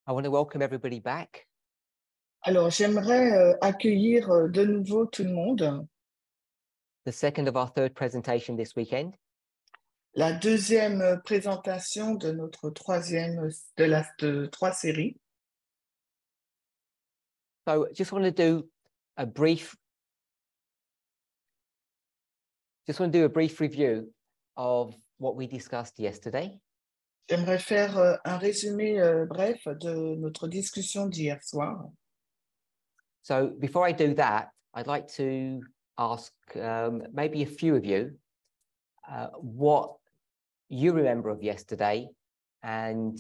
I want to welcome everybody back. Alors, j'aimerais accueillir de nouveau tout le monde. The second of our third presentation this weekend. La deuxième présentation de notre troisième de trois séries. So just want to do a brief review of what we discussed yesterday. J'aimerais faire un résumé bref de notre discussion d'hier soir. So before I do that, I'd like to ask maybe a few of you what you remember of yesterday and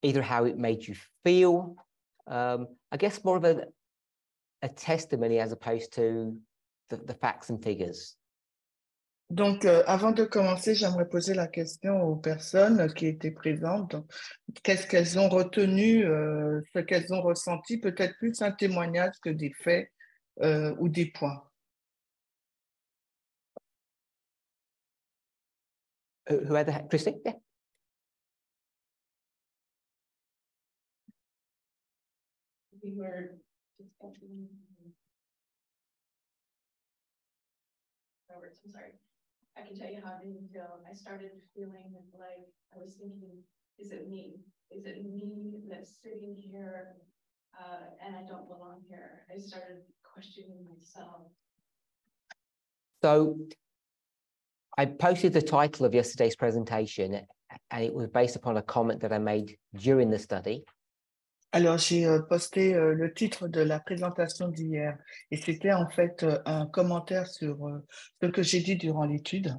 either how it made you feel, I guess more of a testimony as opposed to the facts and figures. Donc, avant de commencer, j'aimerais poser la question aux personnes qui étaient présentes. Qu'est-ce qu'elles ont retenu, ce qu'elles ont ressenti, peut-être plus un témoignage que des faits ou des points. Who had the Christine? Yeah. We were discussing Roberts, I'm sorry. I can tell you how I didn't feel. I started feeling like I was thinking, is it me? Is it me that's sitting here and I don't belong here? I started questioning myself. So I posted the title of yesterday's presentation and it was based upon a comment that I made during the study. Alors, j'ai posté le titre de la présentation d'hier et c'était en fait un commentaire sur ce que j'ai dit durant l'étude.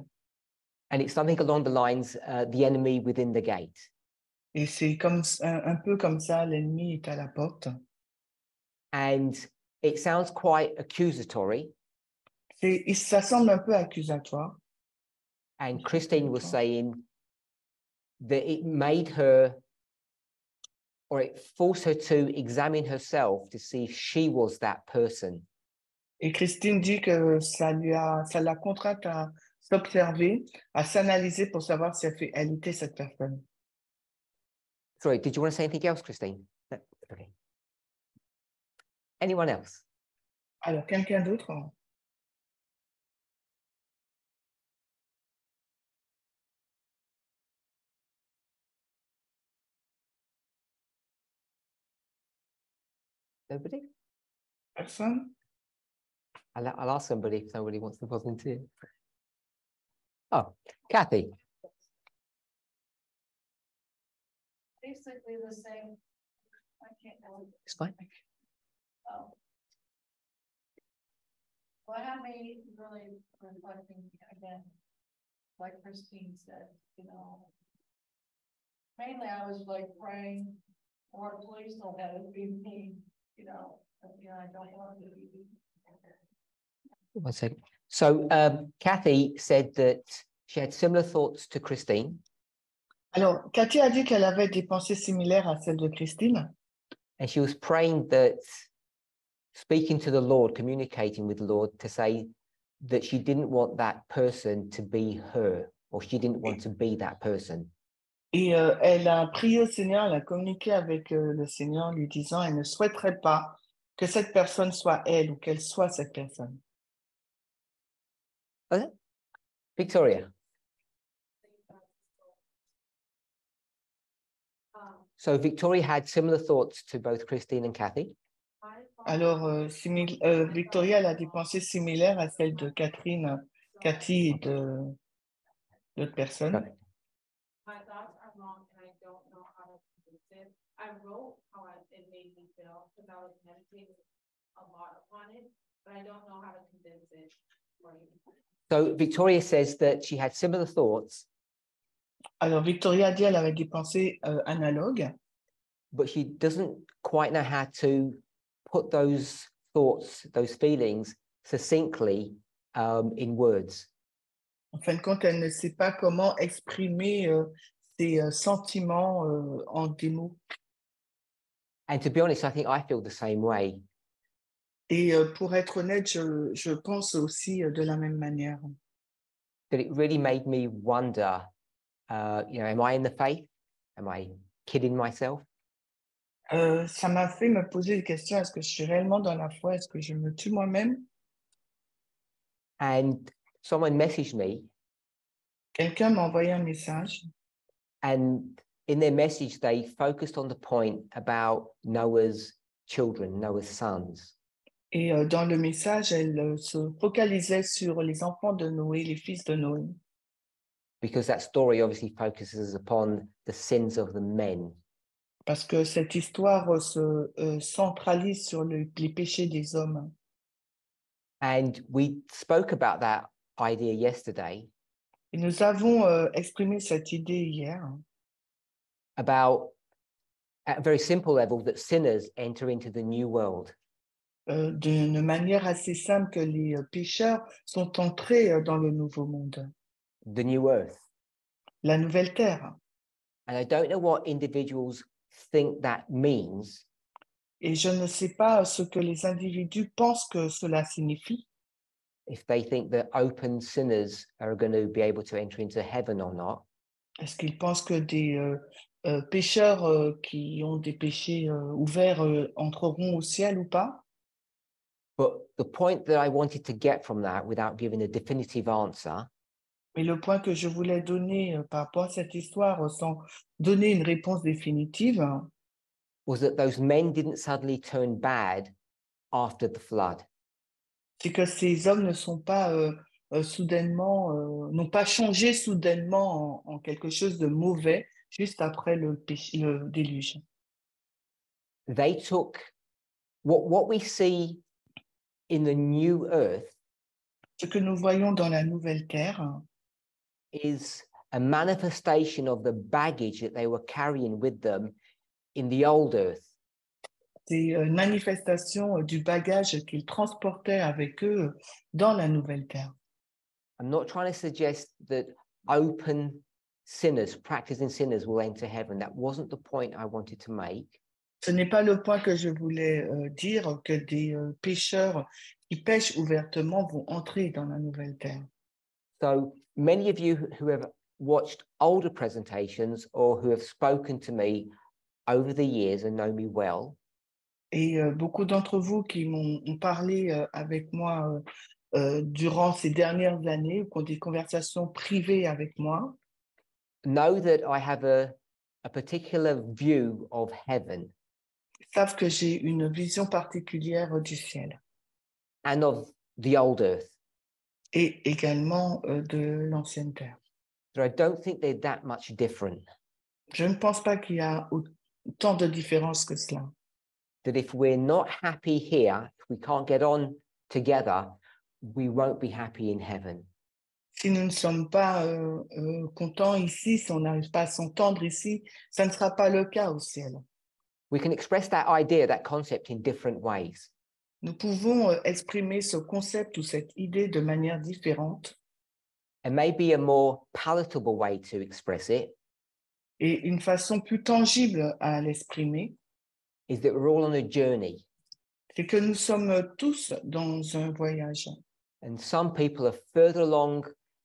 And it's something along the lines, the enemy within the gate. Et c'est comme un peu comme ça, l'ennemi est à la porte. And it sounds quite accusatory. Ça semble un peu accusatoire. And Christine was saying that it made her, or it forced her to examine herself to see if she was that person. Et Christine dit que ça l'a contrainte à s'observer, à s'analyser pour savoir si elle était cette personne. Sorry, did you want to say anything else, Christine? No? Okay. Anyone else? Alors, quelqu'un d'autre? Nobody? Personne? I'll ask somebody if somebody wants to volunteer. Oh, Kathy. Basically the same. I can't know. It's fine. Oh. Well, it had me really reflecting again, like Christine said, you know. Mainly I was like praying, or please don't have it be me, you know, I don't want it to be. 1 second. So Kathy said that she had similar thoughts to Christine. Alors, Cathy a dit qu'elle avait des pensées similaires à celles de Christine. And she was praying that, speaking to the Lord, communicating with the Lord to say that she didn't want that person to be her, or she didn't want to be that person. Et elle a prié au Seigneur, elle a communiqué avec le Seigneur, lui disant elle ne souhaiterait pas que cette personne soit elle ou qu'elle soit cette personne. Victoria. So Victoria had similar thoughts to both Christine and Kathy. Alors, Victoria, elle a des pensées similaires à celles de Cathy et d'autres personnes. Okay. My thoughts are wrong and I don't know how to convince it. I wrote how it made me feel because I was meditating a lot upon it, but I don't know how to convince it. So Victoria says that she had similar thoughts. Alors, Victoria a dit qu'elle avait des pensées analogues. But she doesn't quite know how to put those thoughts, those feelings succinctly in words. En fin de compte, elle ne sait pas comment exprimer ses sentiments en des mots. And to be honest, I think I feel the same way. Et pour être honnête, je pense aussi de la même manière. That it really made me wonder, am I in the faith? Am I kidding myself? Ça m'a fait me poser des questions. Est-ce que je suis réellement dans la foi? Est-ce que je me tue moi-même? And someone messaged me, Quelqu'un m'a envoyé un message and in their message, they focused on the point about Noah's children, Noah's sons. et dans le message, elle se focalisait sur les enfants de Noé, les fils de Noé. Because that story obviously focuses upon the sins of the men. Parce que cette histoire se centralise sur les péchés des hommes. And we spoke about that idea yesterday, Et nous avons exprimé cette idée hier, about at a very simple level that sinners enter into the new world. d'une manière assez simple, que les pécheurs sont entrés dans le nouveau monde, The new earth. la nouvelle terre. And I don't know what individuals think that means, Et je ne sais pas ce que les individus pensent que cela signifie. if they think that open sinners are going to be able to enter into heaven or not. Est-ce qu'ils pensent que des pécheurs qui ont des péchés ouverts entreront au ciel ou pas? But the point that I wanted to get from that, without giving a definitive answer, Mais le point que je voulais donner par rapport à cette histoire, sans donner une réponse définitive, was that those men didn't suddenly turn bad after the flood. c'est que ces hommes ne sont pas soudainement, n'ont pas changé soudainement en quelque chose de mauvais juste après le déluge. They took what we see in the new earth Ce que nous voyons dans la nouvelle terre, is a manifestation of the baggage that they were carrying with them in the old earth. c'est une manifestation du bagage qu'ils transportaient avec eux dans la nouvelle terre. I'm not trying to suggest that open sinners, practicing sinners, will enter heaven. That wasn't the point I wanted to make. Ce n'est pas le point que je voulais dire, que des pécheurs qui pêchent ouvertement vont entrer dans la nouvelle terre. So many of you who have watched older presentations or who have spoken to me over the years and know me well, Et beaucoup d'entre vous qui ont parlé avec moi durant ces dernières années, ou qui ont des conversations privées avec moi, know that I have a particular view of heaven savent que j'ai une vision particulière du ciel and of the old earth. et également de l'ancienne terre. So I don't think they're that much different. Je ne pense pas qu'il y a autant de différences que cela. That if we're not happy here, if we can't get on together, we won't be happy in heaven. Si nous ne sommes pas contents ici, si on n'arrive pas à s'entendre ici, ça ne sera pas le cas au ciel. We can express that idea, that concept in different ways. Nous pouvons exprimer ce concept ou cette idée de manière différente. And maybe a more palatable way to express it Et une façon plus tangible à l'exprimer, is that we're all on a journey. c'est que nous sommes tous dans un voyage. And some people are further along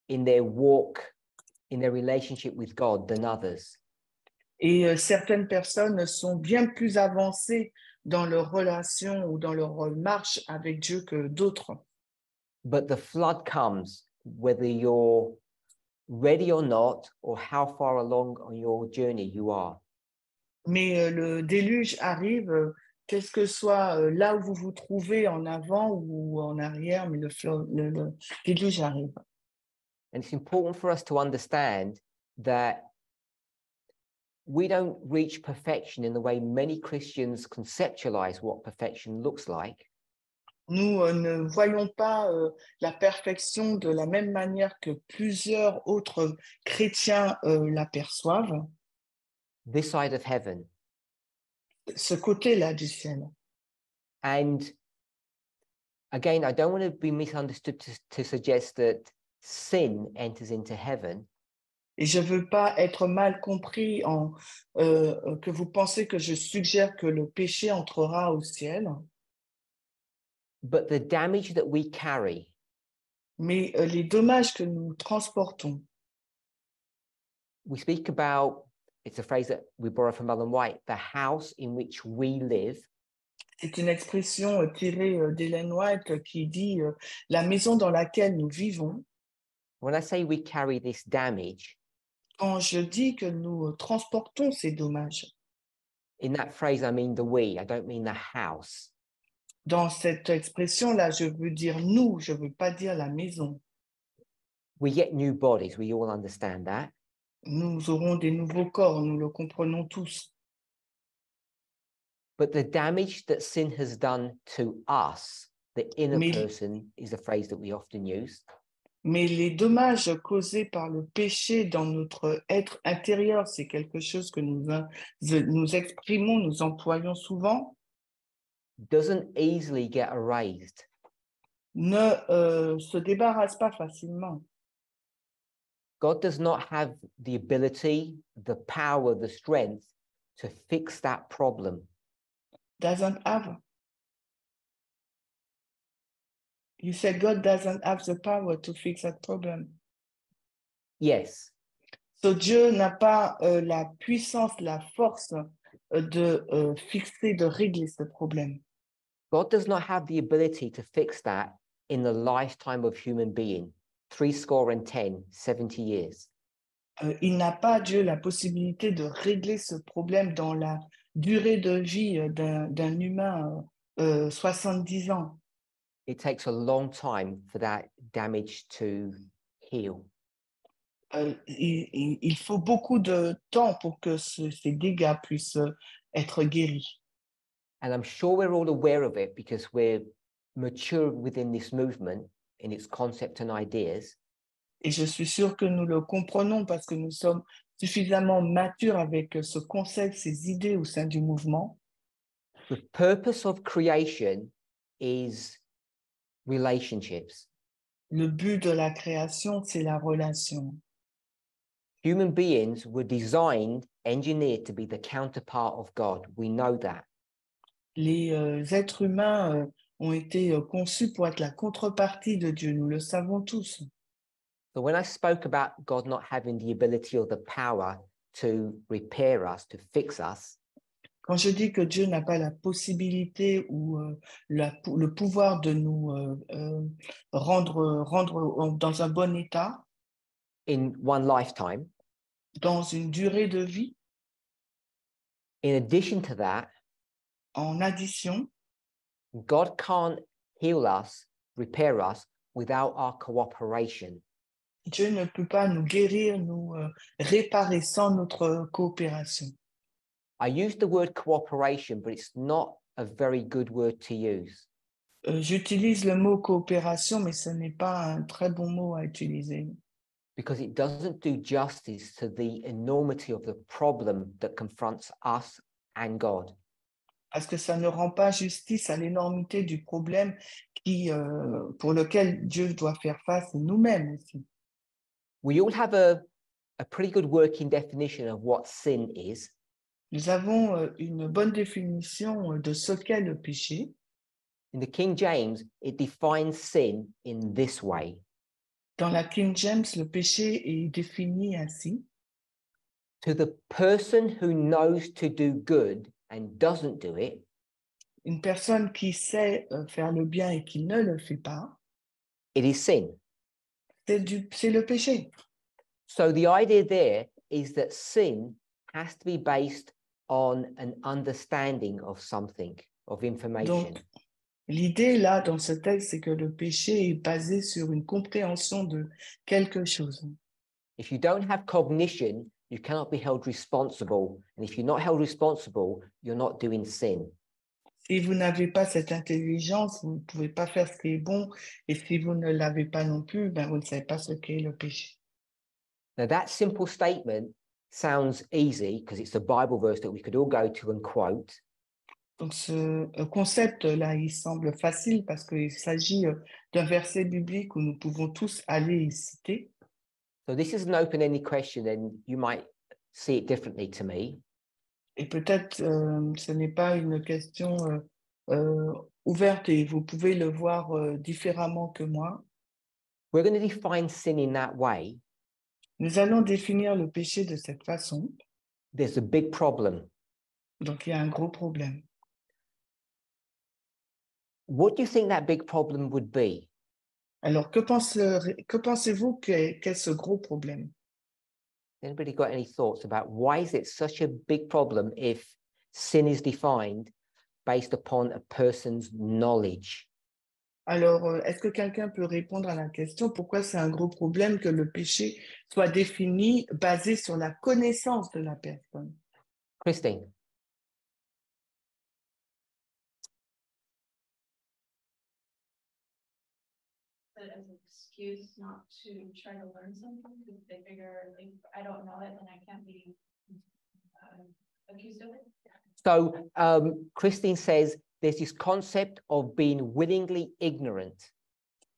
in their walk, in their relationship with God than others. Et certaines personnes sont bien plus avancées dans leur relation ou dans leur marche avec Dieu que d'autres. But the flood comes whether you're ready or not, or how far along on your journey you are. Mais le déluge arrive, quel que soit là où vous vous trouvez, en avant ou en arrière, mais le déluge arrive. And it's important for us to understand that we don't reach perfection in the way many Christians conceptualize what perfection looks like. Nous ne voyons pas la perfection de la même manière que plusieurs autres chrétiens l'aperçoivent, This side of heaven. ce côté-là du ciel. And again, I don't want to be misunderstood to suggest that sin enters into heaven. Et je ne veux pas être mal compris que vous pensez que je suggère que le péché entrera au ciel, But the damage that we carry mais les dommages que nous transportons. we speak about It's a phrase that we borrow from Ellen White, the house in which we live C'est une expression tirée d'Ellen White qui dit la maison dans laquelle nous vivons. when I say we carry this damage, Quand je dis que nous transportons ces dommages, in that phrase, I mean the we, I don't mean the house. dans cette expression-là, je veux dire nous, je ne veux pas dire la maison. We get new bodies, we all understand that. Nous aurons des nouveaux corps, nous le comprenons tous. But the damage that sin has done to us, the inner Mais- person, is a phrase that we often use. Mais les dommages causés par le péché dans notre être intérieur, c'est quelque chose que nous exprimons, nous employons souvent, Doesn't easily get erased. ne se débarrasse pas facilement. God does not have the ability, the power, the strength to fix that problem. Doesn't have. You said God doesn't have the power to fix that problem. Yes, So Dieu n'a pas la puissance, la force de fixer, de régler ce problème. God does not have the ability to fix that in the lifetime of human being, 70 years. Il n'a pas, Dieu, la possibilité de régler ce problème dans la durée de vie d'un humain 70 ans. It takes a long time for that damage to heal. Il faut beaucoup de temps pour que ces dégâts puissent être guéris. And I'm sure we're all aware of it because we're mature within this movement in its concept and ideas. Et je suis sûre que nous le comprenons parce que nous sommes suffisamment matures avec ce concept, ces idées au sein du mouvement. The purpose of creation is relationships. Le but de la création, c'est la relation. Human beings were designed, engineered to be the counterpart of God. We know that. Les êtres humains ont été conçus pour être la contrepartie de Dieu, nous le savons tous. So when I spoke about God not having the ability or the power to repair us, to fix us, Quand je dis que Dieu n'a pas la possibilité ou le pouvoir de nous rendre dans un bon état, in one lifetime, dans une durée de vie, in addition to that, en addition, God can't heal us, repair us without our cooperation. Dieu ne peut pas nous guérir, nous réparer sans notre coopération. I use the word cooperation, but it's not a very good word to use. J'utilise le mot coopération, mais ce n'est pas un très bon mot à utiliser. Because it doesn't do justice to the enormity of the problem that confronts us and God. Parce que ça ne rend pas justice à l'énormité du problème pour lequel Dieu doit faire face nous-mêmes aussi. We all have a pretty good working definition of what sin is. Nous avons une bonne définition de ce qu'est le péché. In the King James, it defines sin in this way. Dans la King James, le péché est défini ainsi. To the person who knows to do good and doesn't do it, Une personne qui sait faire le bien et qui ne le fait pas, it is sin. c'est le péché. So the idea there is that sin has to be based on an understanding of something, of information. Donc, l'idée là, dans ce texte, c'est que le péché est basé sur une compréhension de quelque chose. If you don't have cognition, you cannot be held responsible. And if you're not held responsible, you're not doing sin. Si vous n'avez pas cette intelligence, vous ne pouvez pas faire ce qui est bon. Et si vous ne l'avez pas non plus, ben vous ne savez pas ce qu'est le péché. Now, that simple statement sounds easy because it's a Bible verse that we could all go to and quote. Donc, ce concept-là, il semble facile parce qu'il s'agit d'un verset biblique où nous pouvons tous aller y citer. So this is an open-ended question and you might see it differently to me. Et peut-être ce n'est pas une question ouverte et vous pouvez le voir différemment que moi. We're going to define sin in that way Nous allons définir le péché de cette façon. there's a big problem. Donc, il y a un gros problème. What do you think that big problem would be? Alors, que pensez-vous qu'est ce gros problème? Anybody got any thoughts about why is it such a big problem if sin is defined based upon a person's knowledge? Alors, est-ce que quelqu'un peut répondre à la question pourquoi c'est un gros problème que le péché soit défini basé sur la connaissance de la personne? Christine? As an excuse not to try to learn something because they figure if I don't know it, then I can't be accused of it. So Christine says there's this concept of being willingly ignorant.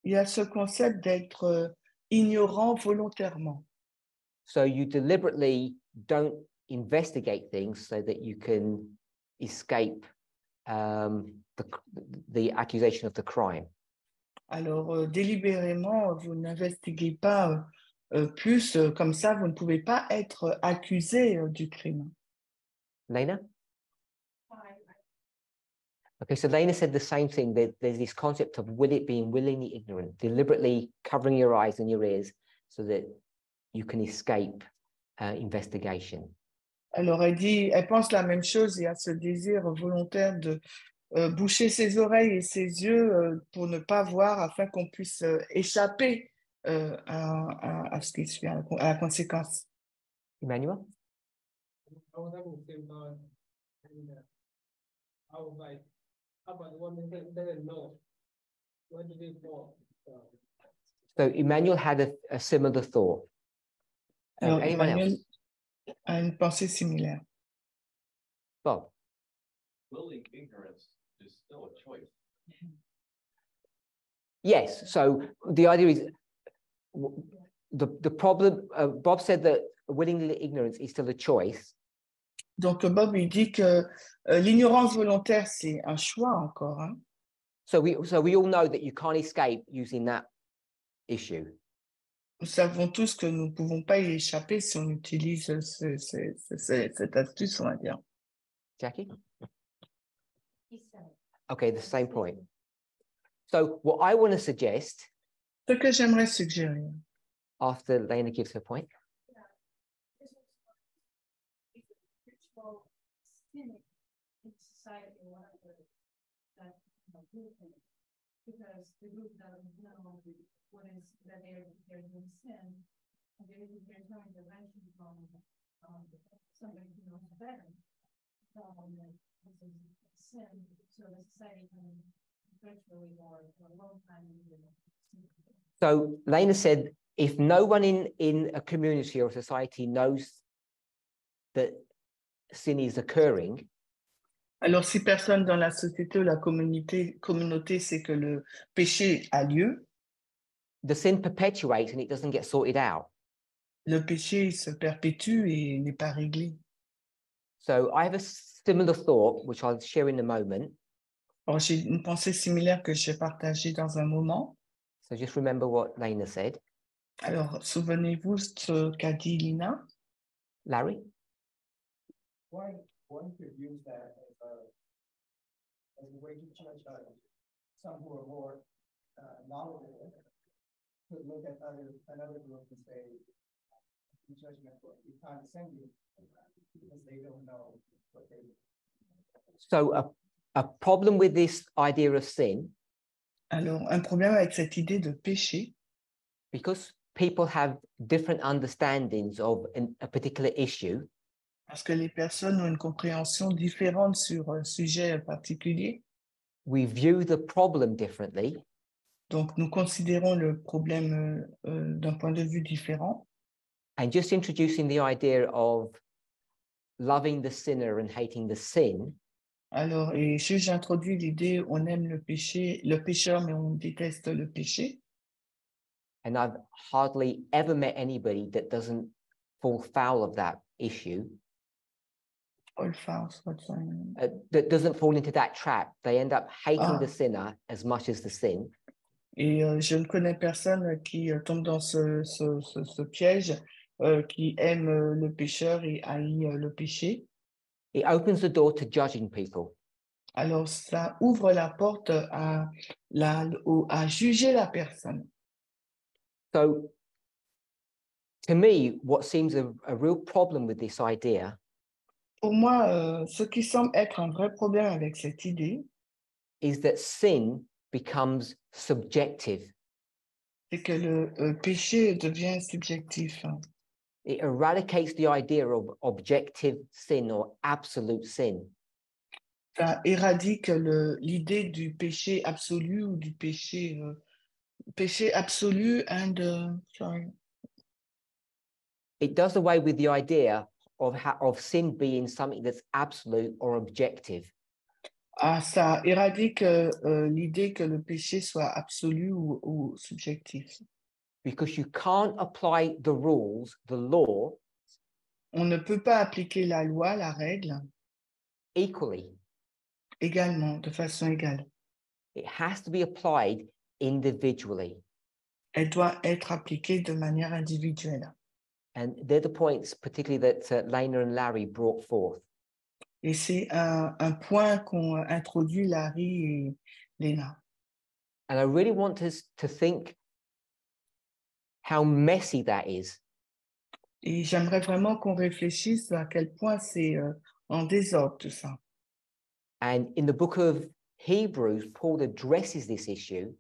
Il y a ce concept d'être ignorant volontairement. So you deliberately don't investigate things so that you can escape the accusation of the crime. Alors, délibérément, vous n'investiguez pas plus, comme ça, vous ne pouvez pas être accusé du crime. Lena? Okay, so Lena said the same thing. There's this concept of being willingly ignorant, deliberately covering your eyes and your ears so that you can escape investigation. Alors, elle pense la même chose, il y a ce désir volontaire de boucher ses oreilles et ses yeux pour ne pas voir afin qu'on puisse échapper à ce qui suit, à la conséquence. Emmanuel? I was having the same thought, and I was like, how about the one that didn't know? Where did they fall? So Emmanuel had a similar thought. Alors, Anyone Emmanuel else? a une pensée similaire. Bob? Willing ignorance is still a choice. Yes, so the idea is the problem, Bob said that willingly ignorance is still a choice. Donc, Bob, il dit que l'ignorance volontaire, c'est un choix encore. Hein? So we all know that you can't escape using that issue. Nous savons tous que nous ne pouvons pas y échapper si on utilise cette astuce, on va dire. Jackie? He said. Okay, the same point. So what I want to suggest, Ce que j'aimerais suggérer, after Lena gives her point, In society, whatever that group is, because the group doesn't know what is that they're doing sin, and there's no intervention from somebody who knows better. This is sin, so the society can eventually or for a long time. so Lena said, if no one in a community or society knows that sin is occurring, alors si personne dans la société ou la communauté sait que le péché a lieu, the sin perpetuates and it doesn't get sorted out. le péché se perpétue et n'est pas réglé. So I have a similar thought, which I'll share in a moment. Alors, j'ai une pensée similaire que j'ai partagée dans un moment. So just remember what Lena said. Alors, souvenez-vous ce qu'a dit Lina. Larry? One could use that as a way to judge some who are more knowledgeable, could look at another group and say, judgment or be condescending because they don't know what they do. So a problem with this idea of sin, Alors, un problème avec cette idée de péché, because people have different understandings of a particular issue, parce que les personnes ont une compréhension différente sur un sujet particulier. we view the problem differently, Donc, nous considérons le problème d'un point de vue différent. and just introducing the idea of loving the sinner and hating the sin Alors, et j'introduis l'idée, on aime le pécheur, mais on déteste le péché. and I've hardly ever met anybody that doesn't fall foul of that issue, All fouls, what's that? that doesn't fall into that trap. They end up hating Ah. the sinner as much as the sin. Et je ne connais personne qui tombe dans ce piège qui aime le pécheur et haït le péché. It opens the door to judging people. Alors, ça ouvre la porte à juger la personne. So, to me, what seems a real problem with this idea Pour moi, ce qui semble être un vrai problème avec cette idée, is that sin becomes subjective. c'est que le péché devient subjectif. It eradicates the idea of objective sin or absolute sin. Ça éradique l'idée du péché absolu ou du péché absolu sorry. It does away with the idea of sin being something that's absolute or objective. Ça éradique l'idée que le péché soit absolu ou subjectif. Because you can't apply the rules, the law, On ne peut pas appliquer la loi, la règle, equally. également, de façon égale. It has to be applied individually. Elle doit être appliquée de manière individuelle. And they're the points, particularly that Lena and Larry brought forth. Et c'est un point qu'ont introduit Larry et Lena. And I really want us to think how messy that is. Et j'aimerais vraiment qu'on réfléchisse à quel point c'est en désordre tout ça. And in the book of Hebrews, Paul addresses this issue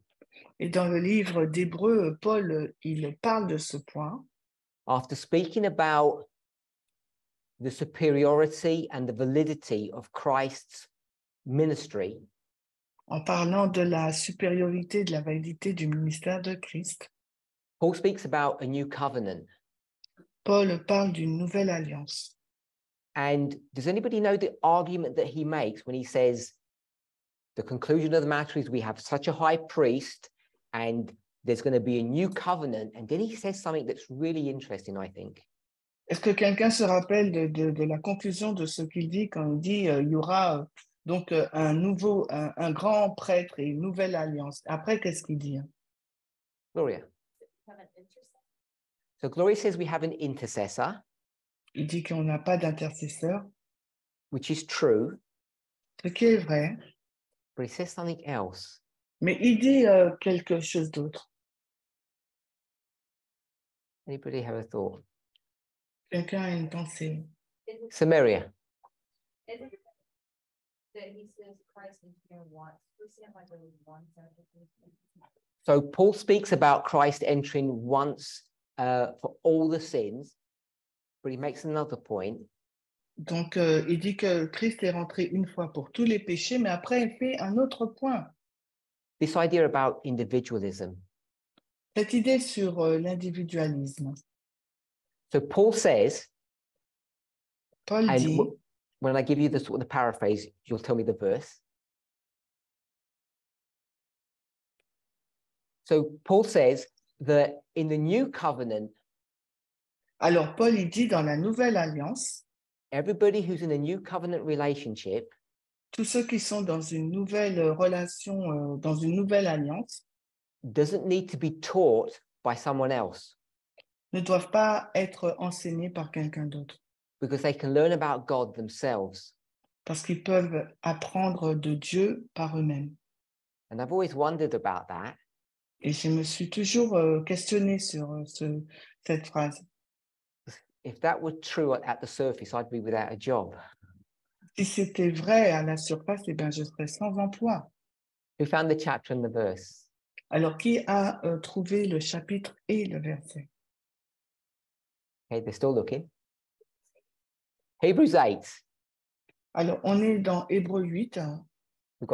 Et dans le livre d'Hébreux, Paul, il parle de ce point. after speaking about the superiority and the validity of Christ's ministry. En parlant de la supériorité, de la validité du ministère de Christ, Paul speaks about a new covenant. Paul parle d'une nouvelle alliance. And does anybody know the argument that he makes when he says, the conclusion of the matter is we have such a high priest and there's going to be a new covenant. And then he says something that's really interesting, I think. Est-ce que quelqu'un se rappelle de la conclusion de ce qu'il dit quand il dit il y aura donc un grand prêtre et une nouvelle alliance? Après, qu'est-ce qu'il dit? Gloria. So Gloria says we have an intercessor, Il dit qu'on n'a pas d'intercesseur, which is true, ce qui est vrai, but he says something else. mais il dit quelque chose d'autre. Anybody have a thought? Quelqu'un a une pensée. Samaria. Is it that he says Christ is here once? We see him like really once. So Paul speaks about Christ entering once for all the sins, but he makes another point. Donc, il dit que Christ est rentré une fois pour tous les péchés, mais après, il fait un autre point. This idea about individualism. Cette idée sur l'individualisme. So Paul says, Paul and dit, when I give you the paraphrase, you'll tell me the verse. So Paul says that in the new covenant, alors Paul, il dit dans la nouvelle alliance, everybody who's in a new covenant relationship tous ceux qui sont dans une nouvelle relation, dans une nouvelle alliance, doesn't need to be taught by someone else ne doivent pas être enseignés par quelqu'un d'autre, because they can learn about God themselves. parce qu'ils peuvent apprendre de Dieu par eux-mêmes. And I've always wondered about that. Et je me suis toujours questionnée sur cette phrase. If that were true at the surface, I'd be without a job. Si c'était vrai à la surface, eh bien, je serais sans emploi. Who found the chapter and the verse? Alors, qui a trouvé le chapitre et le verset? Okay, they're still looking. Hebrews 8. Alors, on est dans Hébreux 8. We've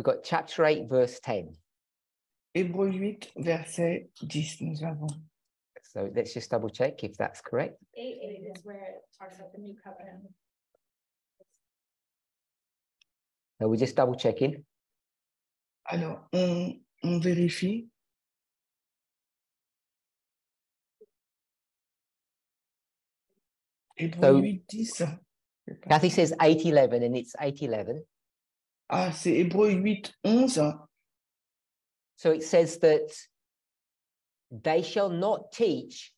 got chapter 8, verse 10. Hébreux 8, verset 10, nous avons. So let's just double check if that's correct. 8 is where it talks about the new covenant. So we're just double checking. Alors, on vérifie. Hébreux So- 8, 10. Kathy says 8:11, and it's 8:11. Ah, c'est Hébreux 8, 11. So it says that they shall not teach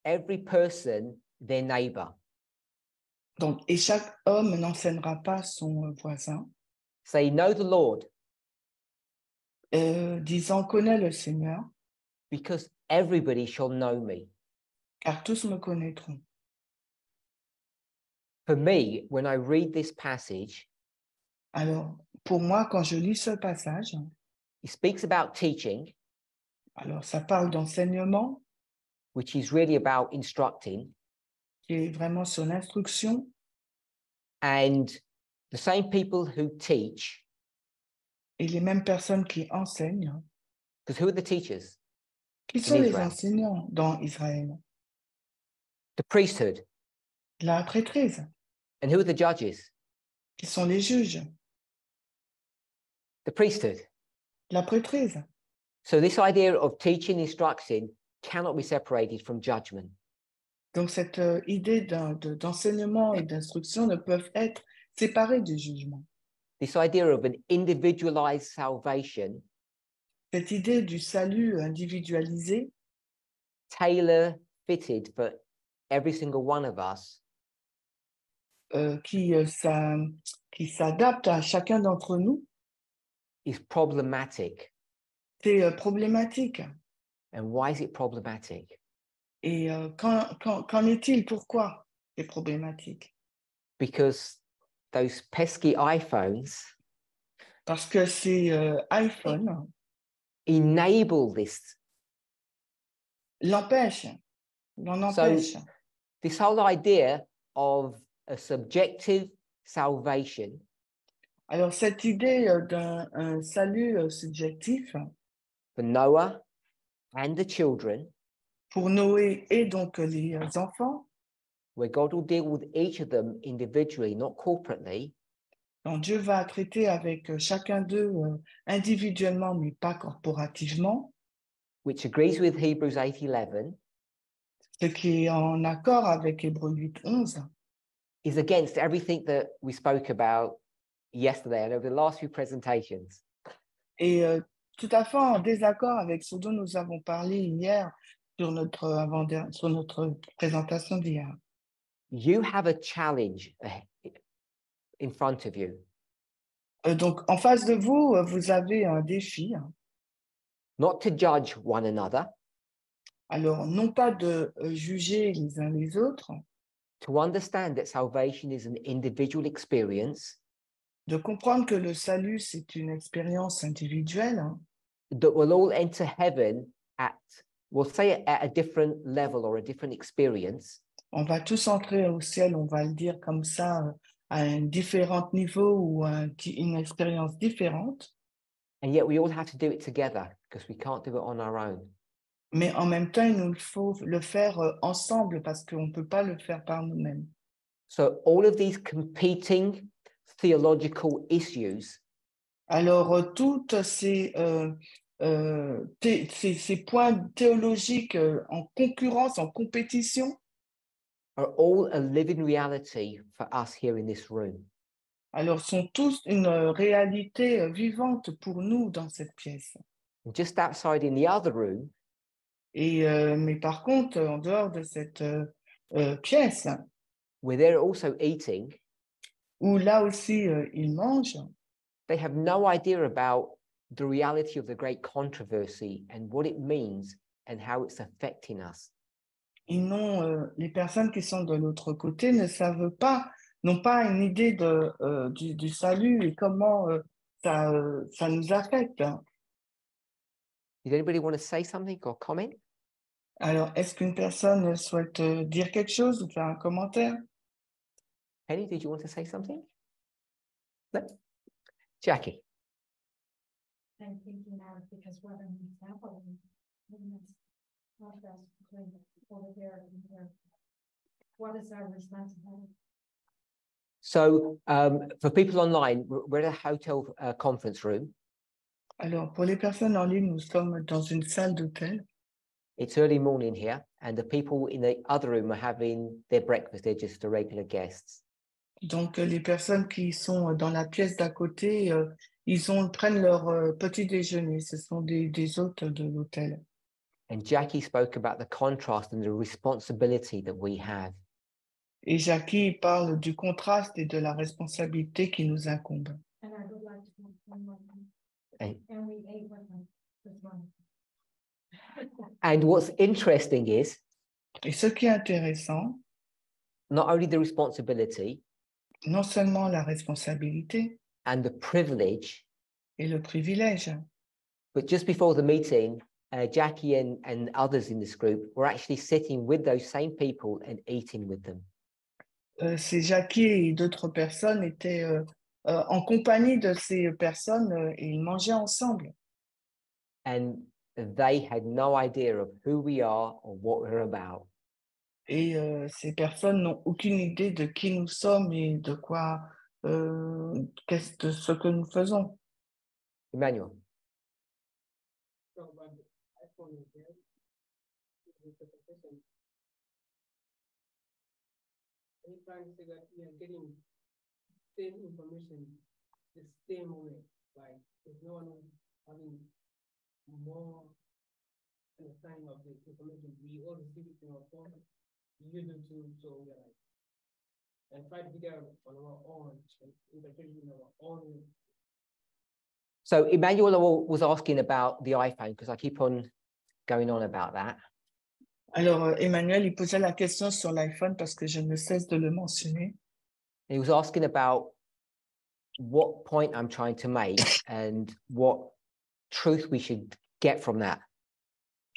every person their neighbor. Donc, et chaque homme n'enseignera pas son voisin, Say, know the Lord, disant connais le Seigneur, because everybody shall know me. car tous me connaîtront. For me, when I read this passage, Alors, pour moi, quand je lis ce passage, he speaks about teaching, alors ça parle d'enseignement, which is really about instructing, qui est vraiment sur l'instruction, and the same people who teach, et les mêmes personnes qui enseignent, because who are the teachers? qui sont les Israël. enseignants dans Israël? The priesthood. La prêtrise, And who are the judges? qui sont les juges, The priesthood. la prêtrise. So this idea of teaching, instructing cannot be separated from judgment. Donc, cette idée d'enseignement et d'instruction ne peuvent être séparées du jugement. This idea of an individualized salvation, Cette idée du salut individualisé, tailor-fitted for every single one of us, qui s'adapte à chacun d'entre nous, is problematic. c'est problématique. And why is it problematic? Et qu'en est-il? Pourquoi c'est problématique? Because those pesky iPhones Parce que ces iPhones enable this. l'empêchent, l'en empêchent. This whole idea of a subjective salvation Alors, cette idée d'un salut subjectif for Noah and the children, pour Noé et donc les enfants, where God will deal with each of them individually, not corporately, dont Dieu va traiter avec chacun d'eux individuellement, mais pas corporativement, which agrees with Hebrews 8:11, ce qui est en accord avec Hébreux 8:11, is against everything that we spoke about yesterday and over the last few presentations. et tout à fait en désaccord avec ce dont nous avons parlé hier sur notre présentation d'hier. You have a challenge in front of you, Donc, en face de vous, vous avez un défi. not to judge one another, Alors, non pas de juger les uns les autres, to understand that salvation is an individual experience de comprendre que le salut, c'est une expérience individuelle, that will all enter heaven at, we'll say at a different level or a different experience, on va tous entrer au ciel, on va le dire comme ça, à un différent niveau ou une expérience différente, and yet we all have to do it together because we can't do it on our own. mais en même temps, il nous faut le faire ensemble parce qu'on ne peut pas le faire par nous-mêmes. So all of these competing theological issues Alors, toutes ces points théologiques en concurrence, en compétition, are all a living reality for us here in this room. alors sont tous une réalité vivante pour nous dans cette pièce. And just outside in the other room, Et, mais par contre, en dehors de cette pièce, where they're also eating, où là aussi ils mangent, they have no idea about the reality of the great controversy and what it means and how it's affecting us. les personnes qui sont de l'autre côté ne savent pas, n'ont pas une idée du salut et comment ça nous affecte. Did anybody want to say something or comment? Alors, est-ce qu'une personne souhaite dire quelque chose ou faire un commentaire? Penny, did you want to say something? No? Jackie? I'm thinking now because what an example in this contrast between over there and here. What is our responsibility? So for people online, we're at a hotel conference room. Alors, pour les personnes en ligne, nous sommes dans une salle d'hôtel. It's early morning here, and the people in the other room are having their breakfast. They're just the regular guests. Donc, les personnes qui sont dans la pièce d'à côté, prennent leur petit déjeuner. Ce sont des hôtes de l'hôtel. And Jackie spoke about the contrast and the responsibility that we have. Et Jackie parle du contraste et de la responsabilité qui nous incombe. And I would like to know one more thing. And, And we ate with them this morning. and what's interesting is Et ce qui est intéressant, not only the responsibility non seulement la responsabilité and the privilege, et le privilège, but just before the meeting, Jackie and others in this group were actually sitting with those same people and eating with them. c'est Jackie et d'autres personnes étaient en compagnie de ces personnes et ils mangeaient ensemble. And they had no idea of who we are or what we're about. Et ces personnes n'ont aucune idée de qui nous sommes et de quoi, qu'est-ce de ce que nous faisons. Emmanuel. Any trying to say that we are getting same information the same way, like there's no one having more understanding of the information. We all receive it in our phone, you do too, so we are like, and try to figure out on our own, and interpreting our own. So Emmanuel was asking about the iPhone because I keep on going on about that. Alors, Emmanuel, il posait la question sur l'iPhone parce que je ne cesse de le mentionner. He was asking about what point I'm trying to make and what truth we should get from that.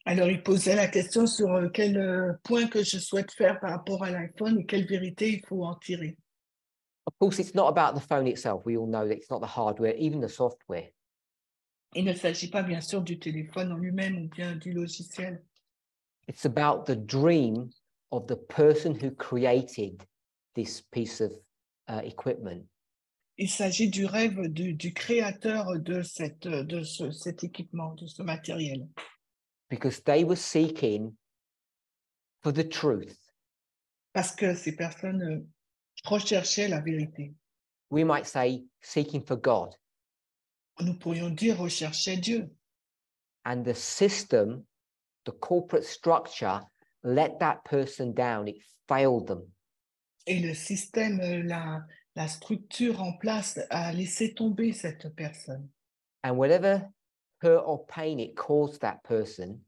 Alors, il posait la question sur quel point que je souhaite faire par rapport à l'iPhone et quelle vérité il faut en tirer. Of course, it's not about the phone itself. We all know that it's not the hardware, even the software. Il ne s'agit pas bien sûr du téléphone en lui-même ou bien du logiciel. It's about the dream of the person who created this piece of equipment. Il s'agit du rêve du créateur de cet équipement, de ce matériel. Because they were seeking for the truth. Parce que ces personnes recherchaient la vérité. We might say seeking for God. Nous pourrions dire recherchaient Dieu. And the system, the corporate structure, let that person down. It failed them. Et le système, la structure en place a laissé tomber cette personne. And whatever hurt or pain it caused that person,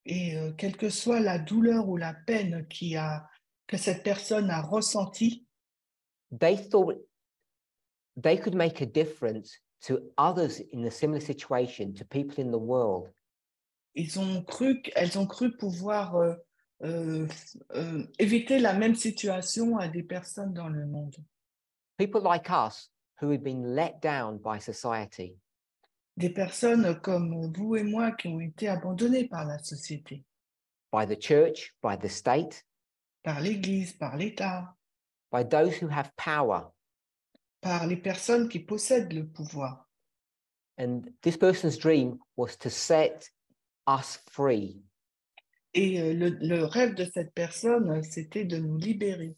Et quelle que soit la douleur ou la peine que cette personne a ressentie, they thought they could make a difference to others in a similar situation, to people in the world. elles ont cru pouvoir éviter la même situation à des personnes dans le monde. People like us who had been let down by society. Des personnes comme vous et moi qui ont été abandonnées par la société, By the church, by the state, par l'Église, par l'État, by those who have power. par les personnes qui possèdent le pouvoir. And this person's dream was to set us free. Et le rêve de cette personne, c'était de nous libérer.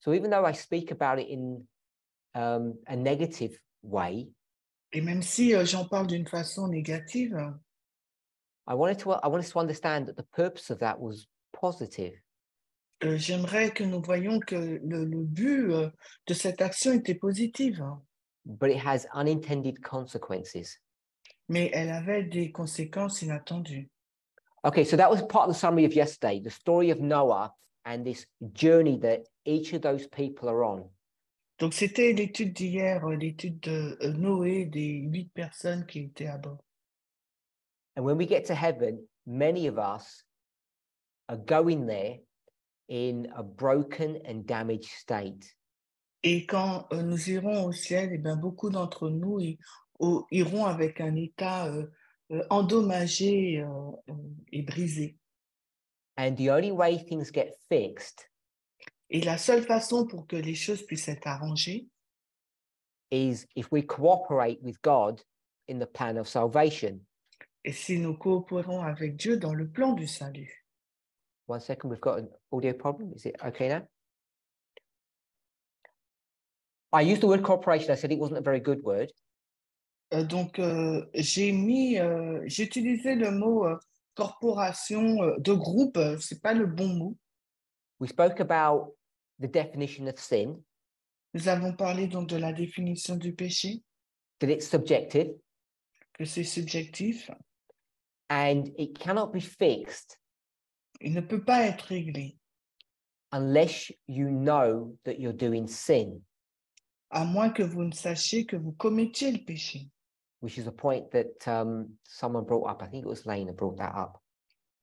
So even though I speak about it in a negative way, Et même si j'en parle d'une façon négative, I want us to understand that the purpose of that was positive. j'aimerais que nous voyions que le but de cette action était positive, But it has unintended consequences. mais elle avait des conséquences inattendues. Okay, so that was part of the summary of yesterday, the story of Noah and this journey that each of those people are on. Donc c'était l'étude d'hier, l'étude de Noé, des 8 personnes qui étaient à bord. And when we get to heaven, many of us are going there in a broken and damaged state. Et quand nous irons au ciel, eh bien, beaucoup d'entre nous iront avec un état endommagé et brisé. And the only way things get fixed Et la seule façon pour que les choses puissent être arrangées, is if we cooperate with God in the plan of salvation. et si nous coopérons avec Dieu dans le plan du salut. 1 second, we've got an audio problem. Is it okay now? I used the word cooperation. I said it wasn't a very good word. Donc, j'ai utilisé le mot corporation, de groupe, c'est pas le bon mot. We spoke about the definition of sin, Nous avons parlé donc de la définition du péché, that it's subjective que c'est subjectif. and it cannot be fixed Il ne peut pas être réglé, unless you know that you're doing sin, à moins que vous ne sachiez que vous commettiez le péché. which is a point that someone brought up. I think it was Lena brought that up.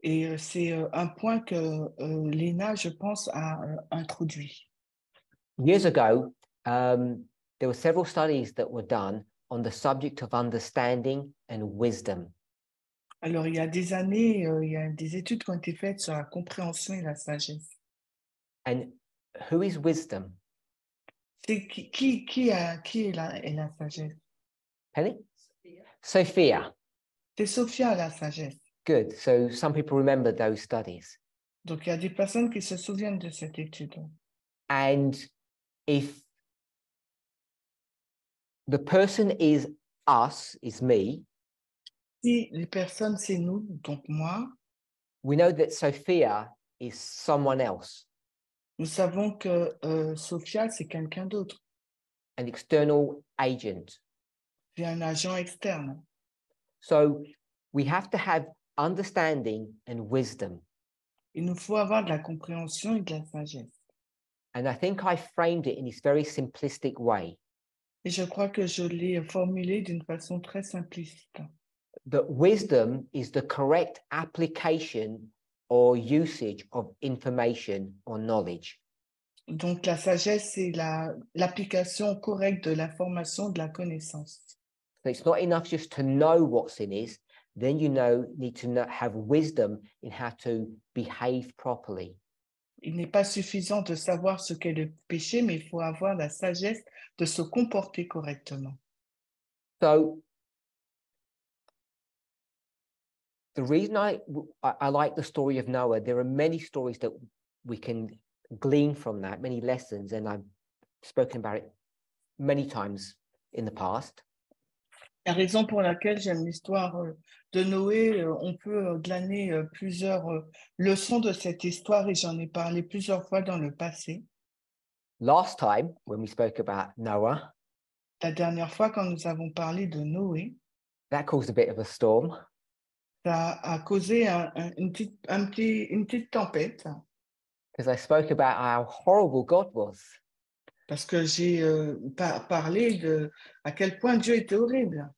Et c'est un point que Léna, je pense, a introduit. Years ago, there were several studies that were done on the subject of understanding and wisdom. Alors, il y a des années, il y a des études qui ont été faites sur la compréhension et la sagesse. And who is wisdom? C'est qui est la sagesse? Penny? Sophia. C'est Sophia, la sagesse. Good. So some people remember those studies. Donc, il y a des personnes qui se souviennent de cette étude. And if the person is us, is me, Si les personnes, c'est nous, donc moi, we know that Sophia is someone else, nous savons que Sophia, c'est quelqu'un d'autre. an external agent. C'est un agent externe. So we have to have understanding and wisdom. Il nous faut avoir de la compréhension et de la sagesse. And I think I framed it in this very simplistic way, Et je crois que je l'ai formulé d'une façon très simpliste. that wisdom is the correct application or usage of information or knowledge. Donc, la sagesse, c'est l'application correcte de l'information, de la connaissance. So it's not enough just to know what sin is, then you need to have wisdom in how to behave properly. Il n'est pas suffisant de savoir ce qu'est le péché, mais il faut avoir la sagesse de se comporter correctement. So the reason I like the story of Noah, there are many stories that we can glean from that, many lessons, and I've spoken about it many times in the past. La raison pour laquelle j'aime l'histoire de Noé, on peut glaner plusieurs leçons de cette histoire et j'en ai parlé plusieurs fois dans le passé. Last time, when we spoke about Noah, La dernière fois, quand nous avons parlé de Noé, that caused a bit of a storm. ça a causé une petite tempête Because I spoke about how horrible God was. parce que j'ai parlé de à quel point Dieu était horrible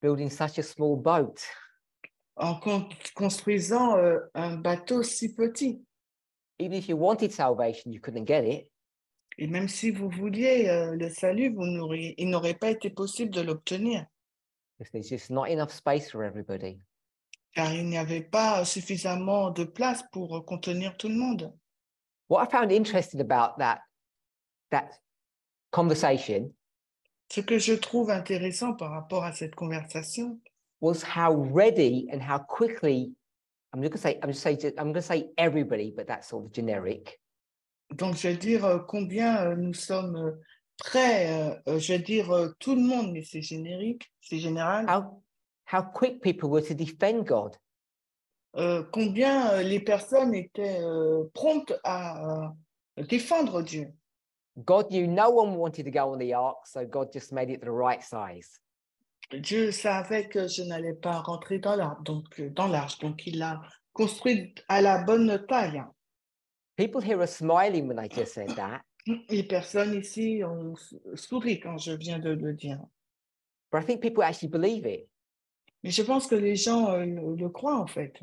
Building such a small boat. en construisant un bateau si petit. Even if you wanted salvation, you couldn't get it. Et même si vous vouliez le salut, il n'aurait pas été possible de l'obtenir, Because there's just not enough space for everybody. car il n'y avait pas suffisamment de place pour contenir tout le monde. What I found interesting about that conversation Ce que je trouve intéressant par rapport à cette conversation, was how ready and how quickly, I'm going to say everybody, but that's sort of generic. donc je vais dire combien nous sommes prêts, je vais dire tout le monde, mais c'est générique, c'est général. How quick people were to defend God. Combien les personnes étaient promptes à défendre Dieu. God knew no one wanted to go on the ark, so God just made it the right size. Dieu savait que je n'allais pas rentrer dans l'arche, donc il l'a construit à la bonne taille. People here are smiling when I just said that, Les personnes ici ont souri quand je viens de le dire. but I think people actually believe it. Mais je pense que les gens le croient en fait.